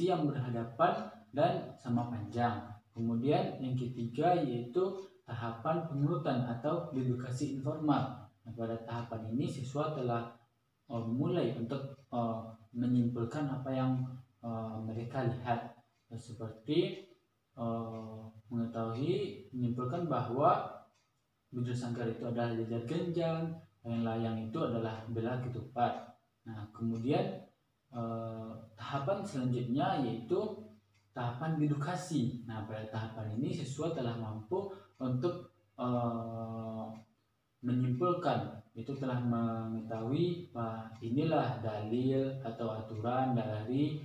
S1: yang berhadapan dan sama panjang. Kemudian yang ketiga yaitu tahapan pengurutan atau dedukasi informal. Nah, pada tahapan ini siswa telah mulai untuk menyimpulkan apa yang mereka lihat, seperti menyimpulkan bahwa bujur sangkar itu adalah jajar genjang, layang-layang itu adalah belah ketupat. Nah, kemudian tahapan selanjutnya yaitu tahapan dedukasi. Nah, pada tahapan ini siswa telah mampu untuk menyimpulkan, itu telah mengetahui inilah dalil atau aturan dari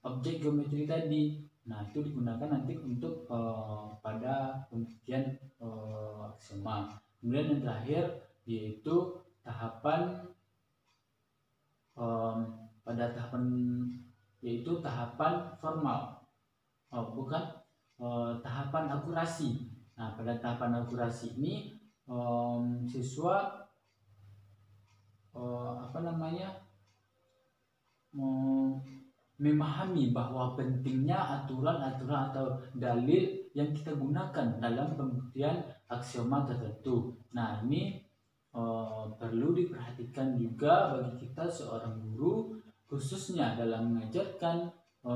S1: objek geometri tadi. Nah, itu digunakan nanti untuk pada pembuktian aksioma. Kemudian yang terakhir yaitu tahapan formal, tahapan akurasi. Nah, pada tahapan akurasi ini siswa memahami bahwa pentingnya aturan-aturan atau dalil yang kita gunakan dalam pembuktian aksioma tertentu. Nah, ini perlu diperhatikan juga bagi kita seorang guru, khususnya dalam mengajarkan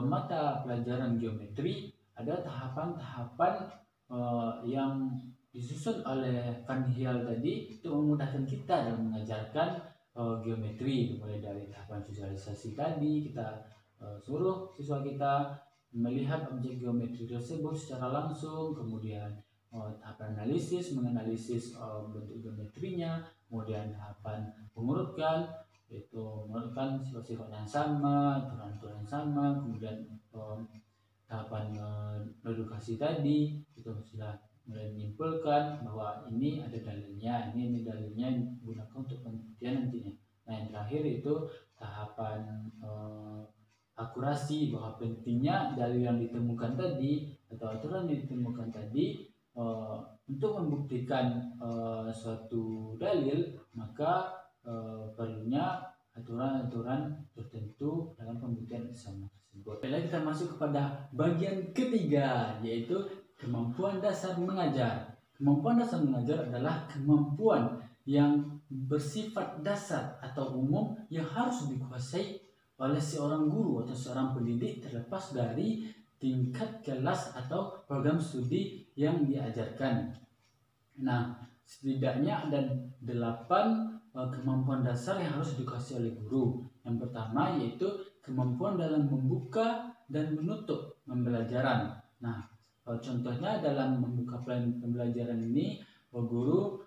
S1: mata pelajaran geometri. Ada tahapan-tahapan yang disusun oleh Van Hiel tadi untuk memudahkan kita dalam mengajarkan geometri. Mulai dari tahapan visualisasi tadi, kita suruh siswa kita melihat objek geometri tersebut secara langsung, kemudian tahapan analisis, menganalisis bentuk geometrinya, kemudian tahapan mengurutkan, yaitu mengurutkan sifat-sifat yang sama, aturan-aturan yang sama, kemudian tahapan dedukasi tadi, itu sudah mulai menyimpulkan bahwa ini ada dalilnya, ini dalilnya digunakan untuk pembuktian nantinya. Nah, yang terakhir itu tahapan akurasi, bahwa pentingnya dalil yang ditemukan tadi atau aturan yang ditemukan tadi untuk membuktikan suatu dalil, maka perlunya aturan-aturan tertentu dalam pembuktian aksioma tersebut. Baiklah, kita masuk kepada bagian ketiga, yaitu kemampuan dasar mengajar. Kemampuan dasar mengajar adalah kemampuan yang bersifat dasar atau umum yang harus dikuasai oleh seorang guru atau seorang pendidik terlepas dari tingkat kelas atau program studi yang diajarkan. Nah, setidaknya ada 8 kemampuan dasar yang harus dikuasai oleh guru. Yang pertama yaitu kemampuan dalam membuka dan menutup pembelajaran. Nah, contohnya dalam membuka pembelajaran ini, guru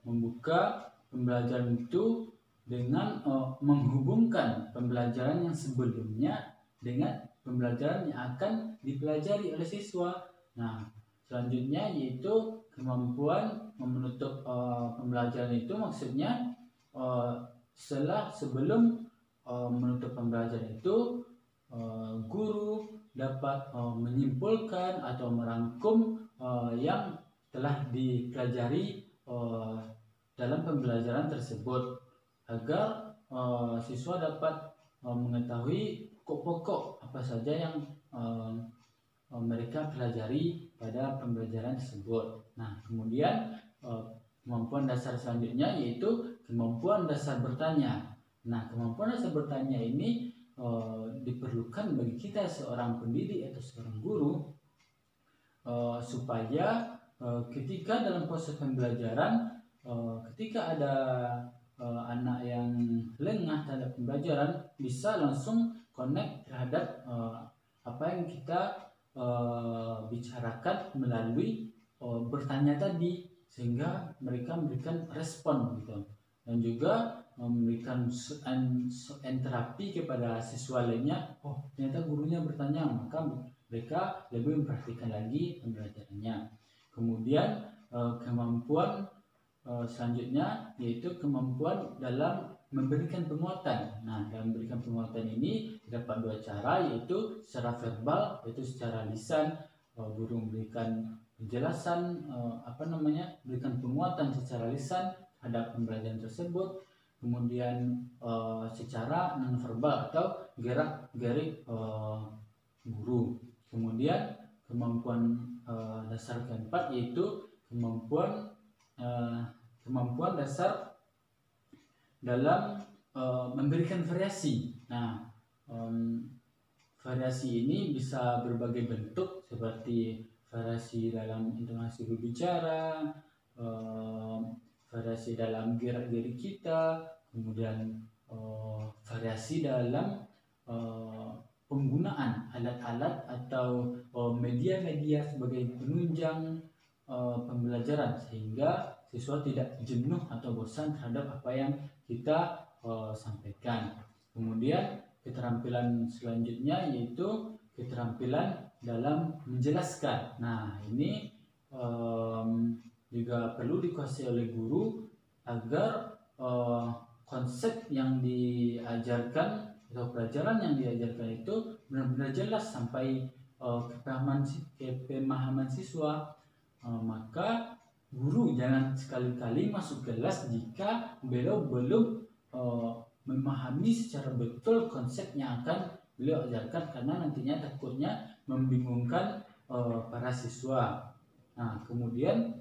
S1: membuka pembelajaran itu dengan menghubungkan pembelajaran yang sebelumnya dengan pembelajaran yang akan dipelajari oleh siswa. Nah, selanjutnya yaitu kemampuan menutup pembelajaran itu, maksudnya sebelum menutup pembelajaran itu guru dapat menyimpulkan atau merangkum yang telah dipelajari dalam pembelajaran tersebut, agar siswa dapat mengetahui pokok-pokok apa saja yang mereka pelajari pada pembelajaran tersebut. Nah, kemudian kemampuan dasar selanjutnya yaitu kemampuan dasar bertanya. Nah, kemampuan dasar bertanya ini diperlukan bagi kita seorang pendidik atau seorang guru supaya ketika dalam proses pembelajaran, ketika ada anak yang lengah terhadap pembelajaran bisa langsung connect terhadap apa yang kita bicarakan melalui bertanya tadi, sehingga mereka memberikan respon gitu, dan juga memberikan terapi kepada siswa lainnya. Oh, ternyata gurunya bertanya, maka mereka lebih memperhatikan lagi pembelajarannya. Kemudian kemampuan selanjutnya yaitu kemampuan dalam memberikan penguatan. Nah, dalam memberikan penguatan ini terdapat dua cara, yaitu secara verbal, yaitu secara lisan, guru memberikan penjelasan, berikan penguatan secara lisan terhadap pembelajaran tersebut. Kemudian secara nonverbal atau gerak-gerik guru. Kemudian kemampuan dasar keempat yaitu kemampuan dasar dalam memberikan variasi. Nah, variasi ini bisa berbagai bentuk, seperti variasi dalam intonasi berbicara, variasi dalam gerak-gerik kita, kemudian variasi dalam penggunaan alat-alat atau media-media sebagai penunjang pembelajaran, sehingga siswa tidak jenuh atau bosan terhadap apa yang kita sampaikan. Kemudian keterampilan selanjutnya yaitu keterampilan dalam menjelaskan. Nah, ini juga perlu dikuasai oleh guru agar konsep yang diajarkan atau pelajaran yang diajarkan itu benar-benar jelas sampai kepemahaman siswa. Maka guru jangan sekali-kali masuk kelas jika beliau belum memahami secara betul konsep yang akan beliau ajarkan, karena nantinya takutnya membingungkan para siswa. Nah, kemudian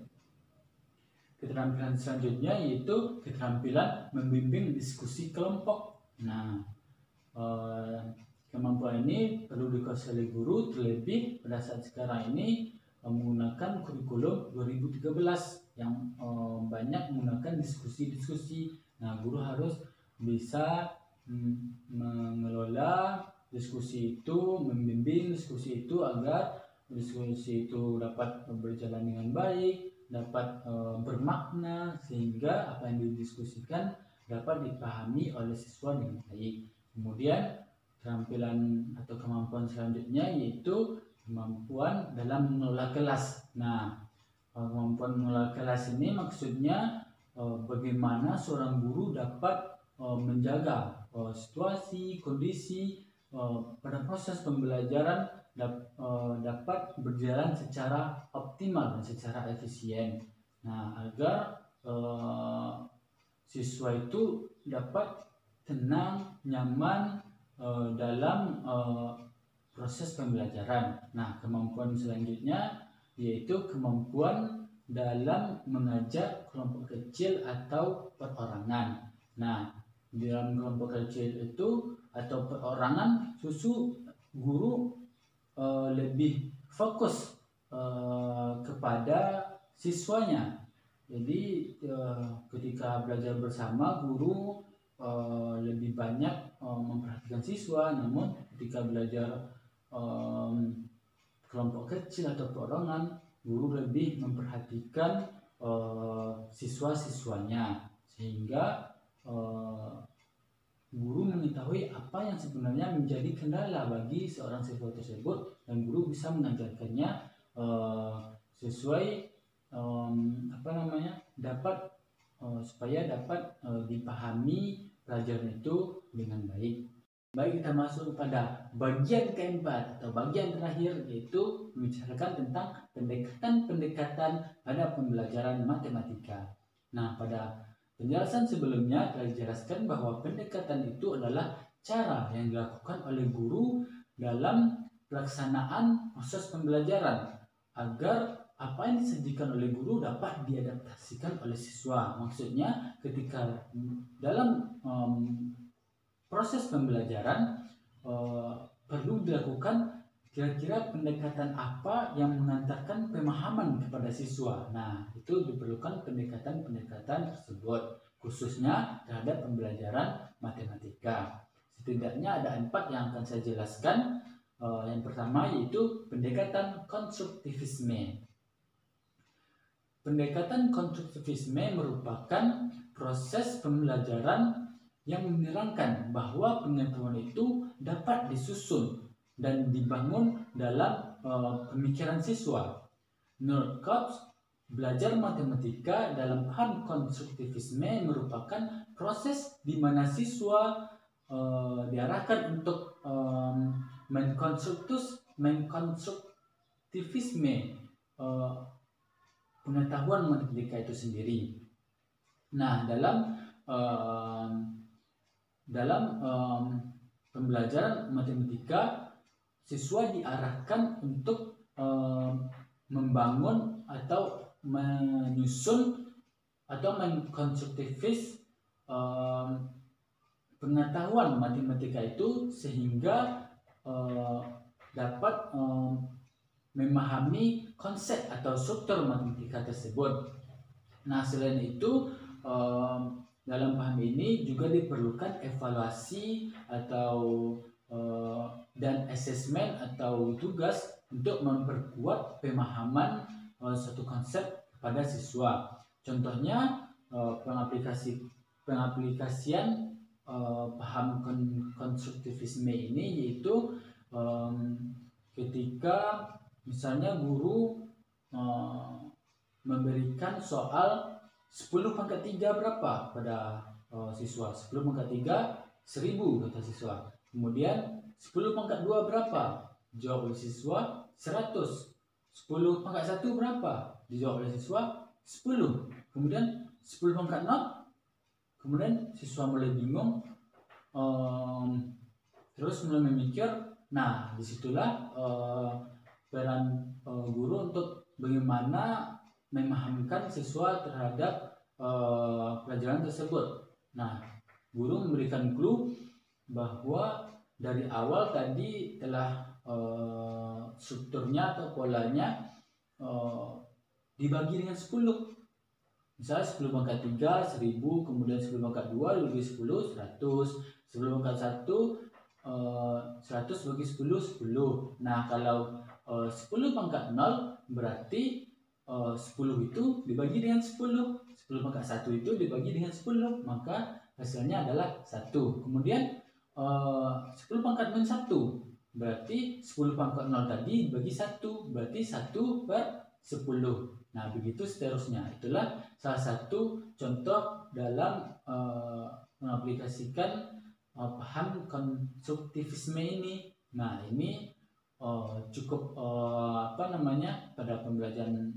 S1: keterampilan selanjutnya yaitu keterampilan membimbing diskusi kelompok. Nah, kemampuan ini perlu dikuasai oleh guru, terlebih pada saat sekarang ini menggunakan kurikulum 2013 yang banyak menggunakan diskusi-diskusi. Nah, guru harus bisa mengelola diskusi itu, membimbing diskusi itu agar diskusi itu dapat berjalan dengan baik, dapat bermakna, sehingga apa yang didiskusikan dapat dipahami oleh siswa dengan baik. Kemudian keterampilan atau kemampuan selanjutnya yaitu kemampuan dalam mengelola kelas. Nah, kemampuan mengelola kelas ini maksudnya bagaimana seorang guru dapat menjaga situasi, kondisi pada proses pembelajaran dapat berjalan secara optimal dan secara efisien. Nah, agar siswa itu dapat tenang, nyaman dalam proses pembelajaran. Nah, kemampuan selanjutnya yaitu kemampuan dalam mengajak kelompok kecil atau perorangan. Nah, dalam kelompok kecil itu atau perorangan, guru lebih fokus kepada siswanya. Jadi ketika belajar bersama, guru lebih banyak memperhatikan siswa, namun ketika belajar kelompok kecil atau perorangan, guru lebih memperhatikan siswa-siswanya, sehingga guru mengetahui apa yang sebenarnya menjadi kendala bagi seorang siswa tersebut, dan guru bisa mengajarkannya sesuai supaya dapat dipahami pelajaran itu dengan baik. Baik, kita masuk kepada bagian keempat atau bagian terakhir, yaitu membicarakan tentang pendekatan-pendekatan pada pembelajaran matematika. Nah, pada penjelasan sebelumnya telah dijelaskan bahwa pendekatan itu adalah cara yang dilakukan oleh guru dalam pelaksanaan proses pembelajaran agar apa yang disajikan oleh guru dapat diadaptasikan oleh siswa. Maksudnya ketika dalam proses pembelajaran perlu dilakukan kira-kira pendekatan apa yang mengantarkan pemahaman kepada siswa. Nah, itu diperlukan pendekatan-pendekatan tersebut. khususnya terhadap pembelajaran matematika. Setidaknya ada 4 yang akan saya jelaskan. Yang pertama yaitu pendekatan konstruktivisme. Pendekatan konstruktivisme merupakan proses pembelajaran yang menerangkan bahwa pengetahuan itu dapat disusun dan dibangun dalam pemikiran siswa. Menurut Coates, belajar matematika dalam paham konstruktivisme merupakan proses di mana siswa diarahkan untuk mengkonstruktivisme pengetahuan matematika itu sendiri. Nah, dalam pembelajaran matematika, siswa diarahkan untuk membangun atau menyusun atau mengkonstruktivis pengetahuan matematika itu sehingga dapat memahami konsep atau struktur matematika tersebut. Nah, selain itu dalam paham ini juga diperlukan evaluasi atau dan asesmen atau tugas untuk memperkuat pemahaman suatu konsep kepada siswa. Contohnya pengaplikasian paham konstruktivisme ini yaitu ketika misalnya guru memberikan soal 10 pangkat 3 berapa pada siswa. 10 pangkat 3 1000 kata siswa. Kemudian 10 pangkat 2 berapa? Dijawab oleh siswa 100. 10 pangkat 1 berapa? Dijawab oleh siswa 10. Kemudian 10 pangkat 0. Kemudian siswa mulai bingung, terus mulai memikir. Nah, disitulah peran guru untuk bagaimana memahamkan siswa terhadap pelajaran tersebut. Nah, guru memberikan clue bahwa dari awal tadi telah strukturnya atau polanya dibagi dengan 10. Misalnya 10 pangkat 3 1000, kemudian 10 pangkat 2 bagi 10 100, 10 pangkat 1 100 bagi 10 10. Nah, kalau 10 pangkat 0 berarti 10 itu dibagi dengan 10. 10 pangkat 1 itu dibagi dengan 10, maka hasilnya adalah 1. Kemudian 10 pangkat min 1 berarti 10 pangkat 0 tadi dibagi 1, berarti 1 per 10. Nah, begitu seterusnya. Itulah salah satu contoh dalam mengaplikasikan paham konstruktivisme ini. Nah, ini cukup pada pembelajaran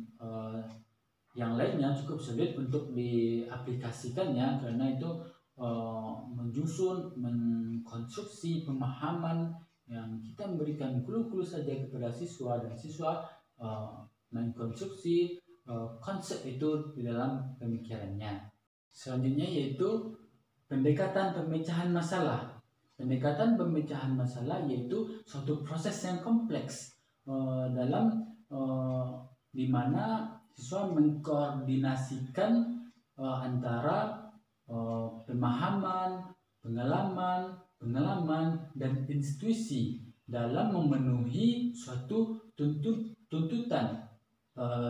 S1: yang lainnya cukup sulit untuk diaplikasikannya, karena itu menyusun, mengkonstruksi pemahaman yang kita memberikan clue-clue saja kepada siswa, dan siswa mengkonstruksi konsep itu di dalam pemikirannya. Selanjutnya yaitu pendekatan pemecahan masalah. Pendekatan pemecahan masalah yaitu suatu proses yang kompleks dalam di mana siswa mengkoordinasikan antara pemahaman, pengalaman, dan institusi dalam memenuhi suatu tuntutan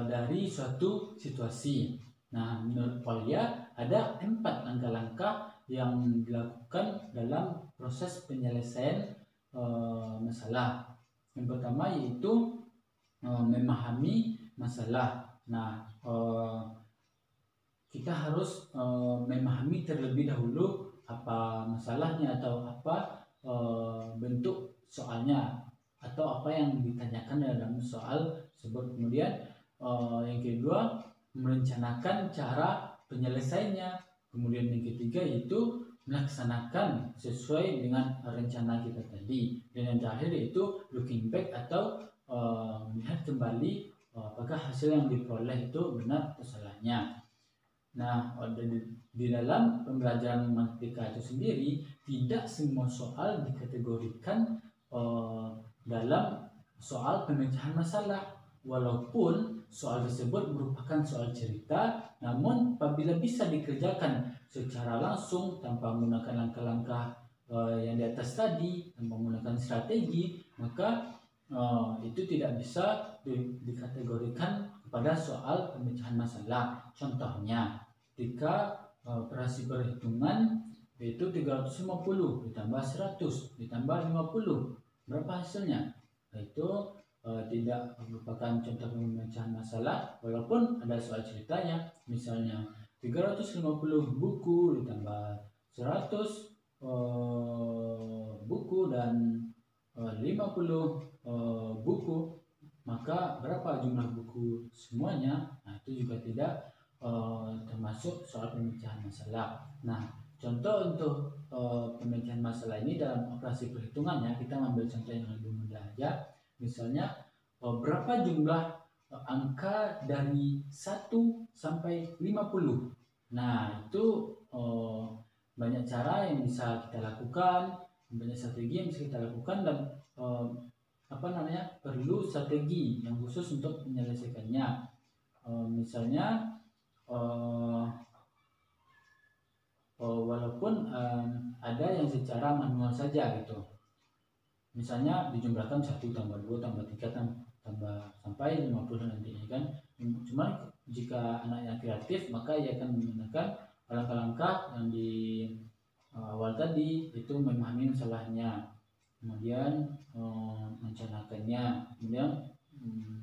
S1: dari suatu situasi. Nah, menurut Polya ada 4 langkah-langkah yang dilakukan dalam proses penyelesaian masalah. Yang pertama yaitu memahami masalah. Nah, kita harus memahami terlebih dahulu apa masalahnya atau apa bentuk soalnya atau apa yang ditanyakan dalam soal tersebut. Kemudian yang kedua, merencanakan cara penyelesaiannya. Kemudian yang ketiga yaitu melaksanakan sesuai dengan rencana kita tadi. Dan yang terakhir yaitu looking back atau melihat kembali apakah hasil yang diperoleh itu benar atau salahnya. Nah, di dalam pembelajaran matematika itu sendiri tidak semua soal dikategorikan dalam soal pemecahan masalah, walaupun soal tersebut merupakan soal cerita, namun apabila bisa dikerjakan secara langsung tanpa menggunakan langkah-langkah yang di atas tadi, tanpa menggunakan strategi, maka itu tidak bisa dikategorikan kepada soal pemecahan masalah. Contohnya, ketika operasi perhitungan yaitu 350 ditambah 100 ditambah 50, berapa hasilnya? Itu tidak merupakan contoh pemecahan masalah walaupun ada soal ceritanya. Misalnya 350 buku ditambah 100 buku dan 50 buku, maka berapa jumlah buku semuanya? Nah, itu juga tidak termasuk soal pemecahan masalah. Nah, contoh untuk pemecahan masalah ini dalam operasi perhitungannya, kita ambil contoh yang lebih mudah aja. Misalnya berapa jumlah angka dari 1 sampai 50. Nah, itu banyak cara yang bisa kita lakukan, banyak strategi yang bisa kita lakukan, dan perlu strategi yang khusus untuk menyelesaikannya. Misalnya walaupun ada yang secara manual saja gitu, misalnya dijumlahkan 1 tambah 2 tambah 3 tambah sampai 50 nantinya kan. Cuma jika anaknya kreatif, maka ia akan menggunakan langkah-langkah yang di awal tadi, itu memahami masalahnya, kemudian mencanangkannya, kemudian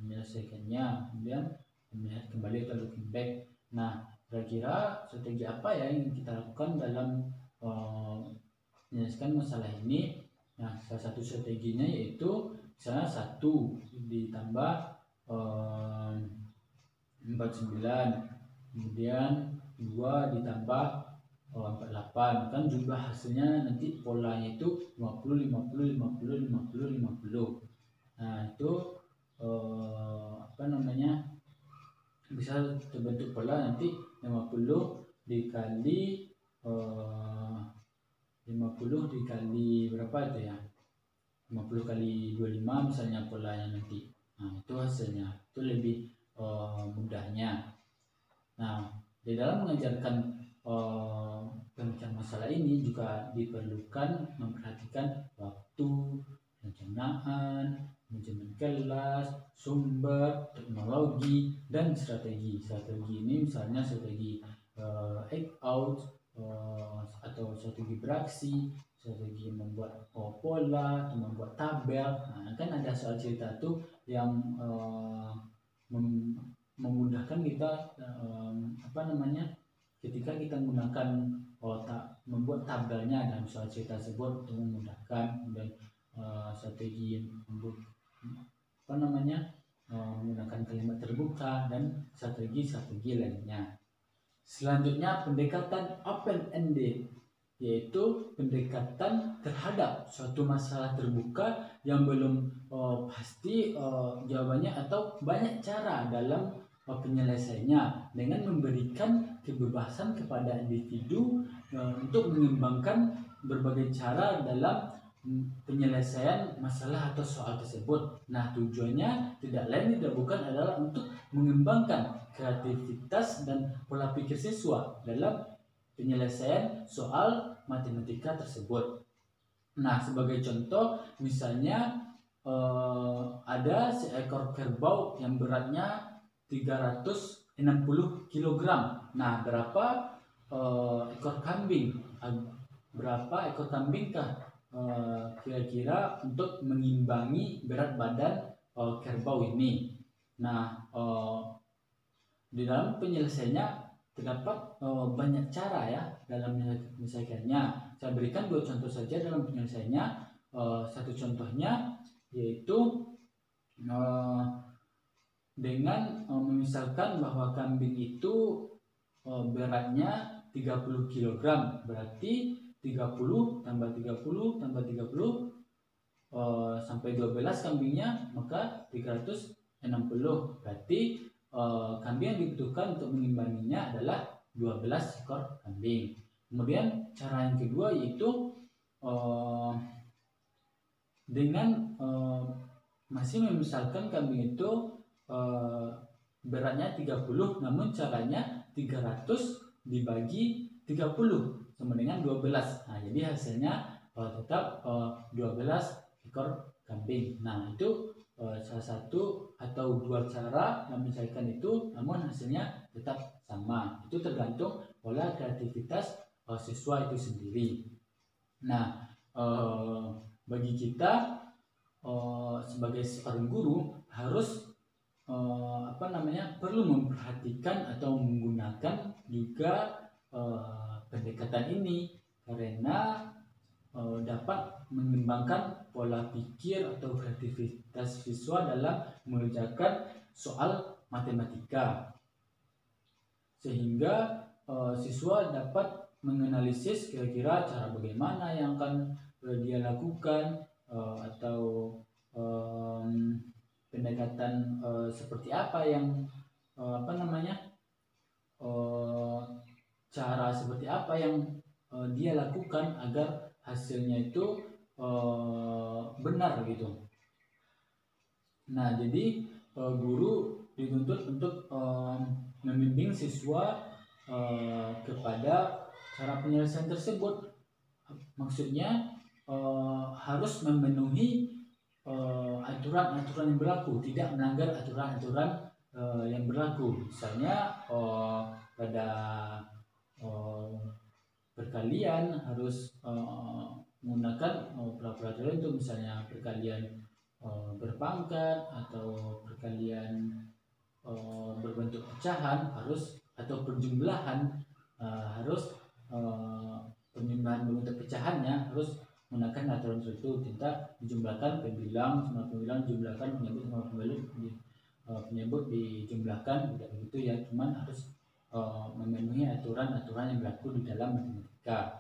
S1: menyelesaikannya, kemudian melihat kembali atau looking back. Nah, kira-kira strategi apa ya yang kita lakukan dalam menyelesaikan masalah ini? Nah, salah satu strateginya yaitu misalnya 1 ditambah 49, kemudian 2 ditambah 48, kan jumlah hasilnya nanti polanya itu 50 50 50 50 50. Nah, itu bisa terbentuk pola nanti 50 dikali 50 dikali berapa itu ya, 50 kali 25 misalnya polanya nanti. Nah, itu hasilnya, itu lebih mudahnya. Nah, di dalam mengajarkan pemecahan masalah ini juga diperlukan memperhatikan waktu, perencanaan, manajemen kelas, sumber, teknologi, dan strategi. Strategi ini misalnya strategi act out, atau strategi beraksi, strategi membuat pola, atau membuat tabel. Nah, kan ada soal cerita tuh yang memudahkan kita ketika kita menggunakan membuat tabelnya dalam soal cerita tersebut untuk memudahkan, dan strategi menggunakan kalimat terbuka dan strategi lainnya. Selanjutnya, pendekatan open-ended, yaitu pendekatan terhadap suatu masalah terbuka yang belum pasti jawabannya atau banyak cara dalam penyelesaiannya, dengan memberikan kebebasan kepada individu untuk mengembangkan berbagai cara dalam penyelesaian masalah atau soal tersebut. Nah, tujuannya tidak lain tidak bukan adalah untuk mengembangkan kreativitas dan pola pikir siswa dalam penyelesaian soal matematika tersebut. Nah, sebagai contoh, misalnya ada seekor kerbau yang beratnya 360 kg. Nah, berapa ekor kambing? Berapa ekor kambingkah kira-kira untuk mengimbangi berat badan kerbau ini? Nah, di dalam penyelesaiannya terdapat banyak cara ya dalam menyelesaikannya. Saya berikan 2 contoh saja dalam penyelesaiannya. Satu contohnya yaitu dengan memisalkan bahwa kambing itu beratnya 30 kg, berarti 30 tambah 30 tambah 30 sampai 12 kambingnya, maka 360. Berarti kambing yang dibutuhkan untuk mengimbanginya adalah 12 ekor kambing. Kemudian cara yang kedua yaitu dengan masih memisalkan kambing itu beratnya 30, namun caranya 300 dibagi 30 sama dengan 12. Nah, jadi hasilnya tetap 12 ekor kambing. Nah, itu salah satu atau dua cara menyelesaikan itu, namun hasilnya tetap sama. Itu tergantung pola kreativitas siswa itu sendiri. Nah, bagi kita sebagai seorang guru harus perlu memperhatikan atau menggunakan juga pendekatan ini, karena dapat mengembangkan pola pikir atau kreativitas siswa dalam mengerjakan soal matematika, sehingga siswa dapat menganalisis kira-kira cara bagaimana yang akan dia lakukan, atau pendekatan seperti apa yang cara seperti apa yang dia lakukan agar hasilnya itu benar gitu. Nah, jadi guru dituntut untuk membimbing siswa kepada cara penyelesaian tersebut. Maksudnya harus memenuhi aturan-aturan yang berlaku, tidak melanggar aturan-aturan yang berlaku. Misalnya pada perkalian harus menggunakan peraturan itu, misalnya perkalian berpangkat atau perkalian berbentuk pecahan harus, atau perjumlahan harus penjumlahan berbentuk pecahannya harus menggunakan aturan tertentu, tidak dijumlahkan pembilang sama pembilang, jumlahkan penyebut sama penyebut dijumlahkan, tidak begitu ya, cuman harus memenuhi aturan-aturan yang berlaku di dalam matematika.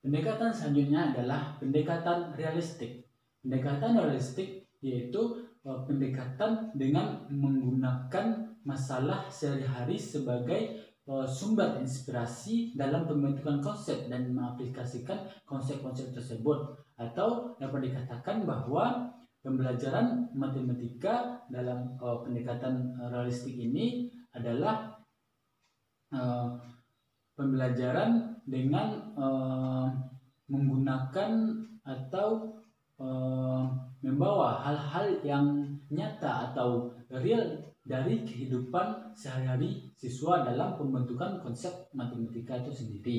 S1: Pendekatan selanjutnya adalah pendekatan realistik. Pendekatan realistik yaitu pendekatan dengan menggunakan masalah sehari-hari sebagai sumber inspirasi dalam pembentukan konsep dan mengaplikasikan konsep-konsep tersebut. Atau dapat dikatakan bahwa pembelajaran matematika dalam pendekatan realistik ini adalah pembelajaran dengan menggunakan atau membawa hal-hal yang nyata atau real dari kehidupan sehari-hari siswa dalam pembentukan konsep matematika itu sendiri.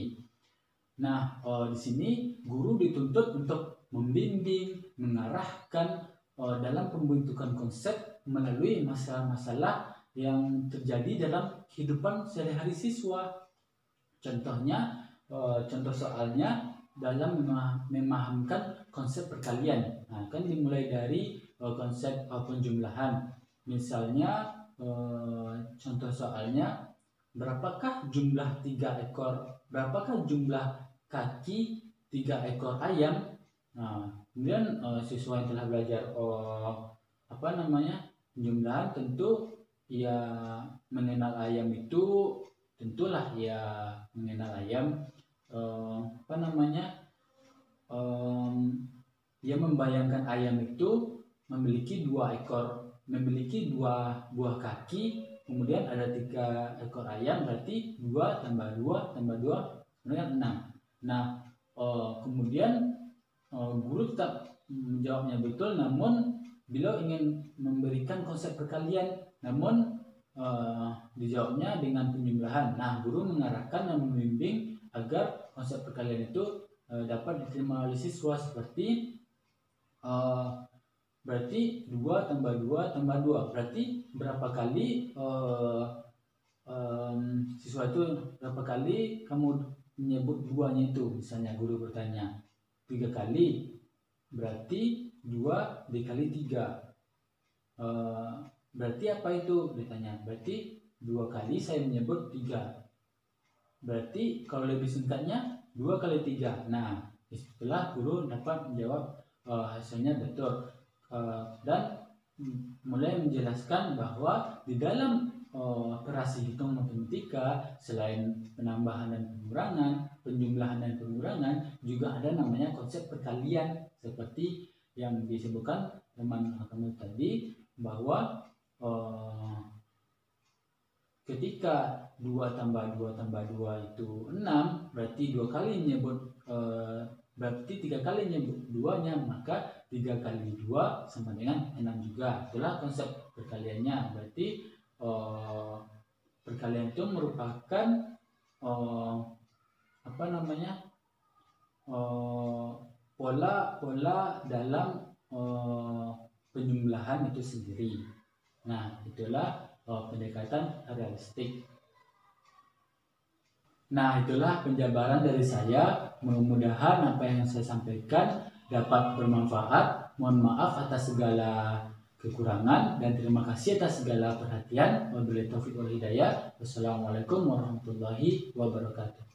S1: Nah, di sini guru dituntut untuk membimbing, mengarahkan dalam pembentukan konsep melalui masalah-masalah yang terjadi dalam kehidupan sehari-hari siswa. Contohnya, contoh soalnya dalam memahamkan konsep perkalian. Nah, kan dimulai dari konsep penjumlahan. Misalnya contoh soalnya, berapakah jumlah 3 ekor, berapakah jumlah kaki 3 ekor ayam? Nah, kemudian siswa yang telah belajar penjumlahan tentu ya mengenal ayam itu, tentulah ya mengenal ayam, dia membayangkan ayam itu memiliki 2 ekor, memiliki 2 buah kaki, kemudian ada 3 ekor ayam, berarti 2 tambah 2 tambah 2 kemudian 6. Nah, kemudian guru tetap menjawabnya betul, namun beliau ingin memberikan konsep perkalian, namun dijawabnya dengan penjumlahan. Nah, guru mengarahkan dan membimbing agar konsep perkalian itu dapat diterima oleh siswa, seperti berarti 2 tambah 2 tambah 2, berarti berapa kali siswa itu, berapa kali kamu menyebut 2-nya itu, misalnya guru bertanya 3 kali, berarti 2 dikali 3, berarti apa itu ditanya, berarti 2 kali saya menyebut 3, berarti kalau lebih singkatnya 2 kali 3. Nah, setelah guru dapat menjawab hasilnya betul, dan mulai menjelaskan bahwa di dalam operasi hitung matematika, selain penambahan dan pengurangan, penjumlahan dan pengurangan, juga ada namanya konsep perkalian, seperti yang disebutkan teman kamu tadi, bahwa ketika 2 tambah 2 tambah 2 itu 6, berarti 2 kali nyebut berarti 3 kali nyebut 2-nya, maka 3 kali 2 sama dengan 6 juga. Itulah konsep perkaliannya. Berarti perkalian itu merupakan pola dalam penjumlahan itu sendiri. Nah, itulah pendekatan realistik. Nah, itulah penjabaran dari saya. Mudah-mudahan apa yang saya sampaikan dapat bermanfaat. Mohon maaf atas segala kekurangan dan terima kasih atas segala perhatian. Wabillahi taufiq wal hidayah. Wassalamualaikum warahmatullahi wabarakatuh.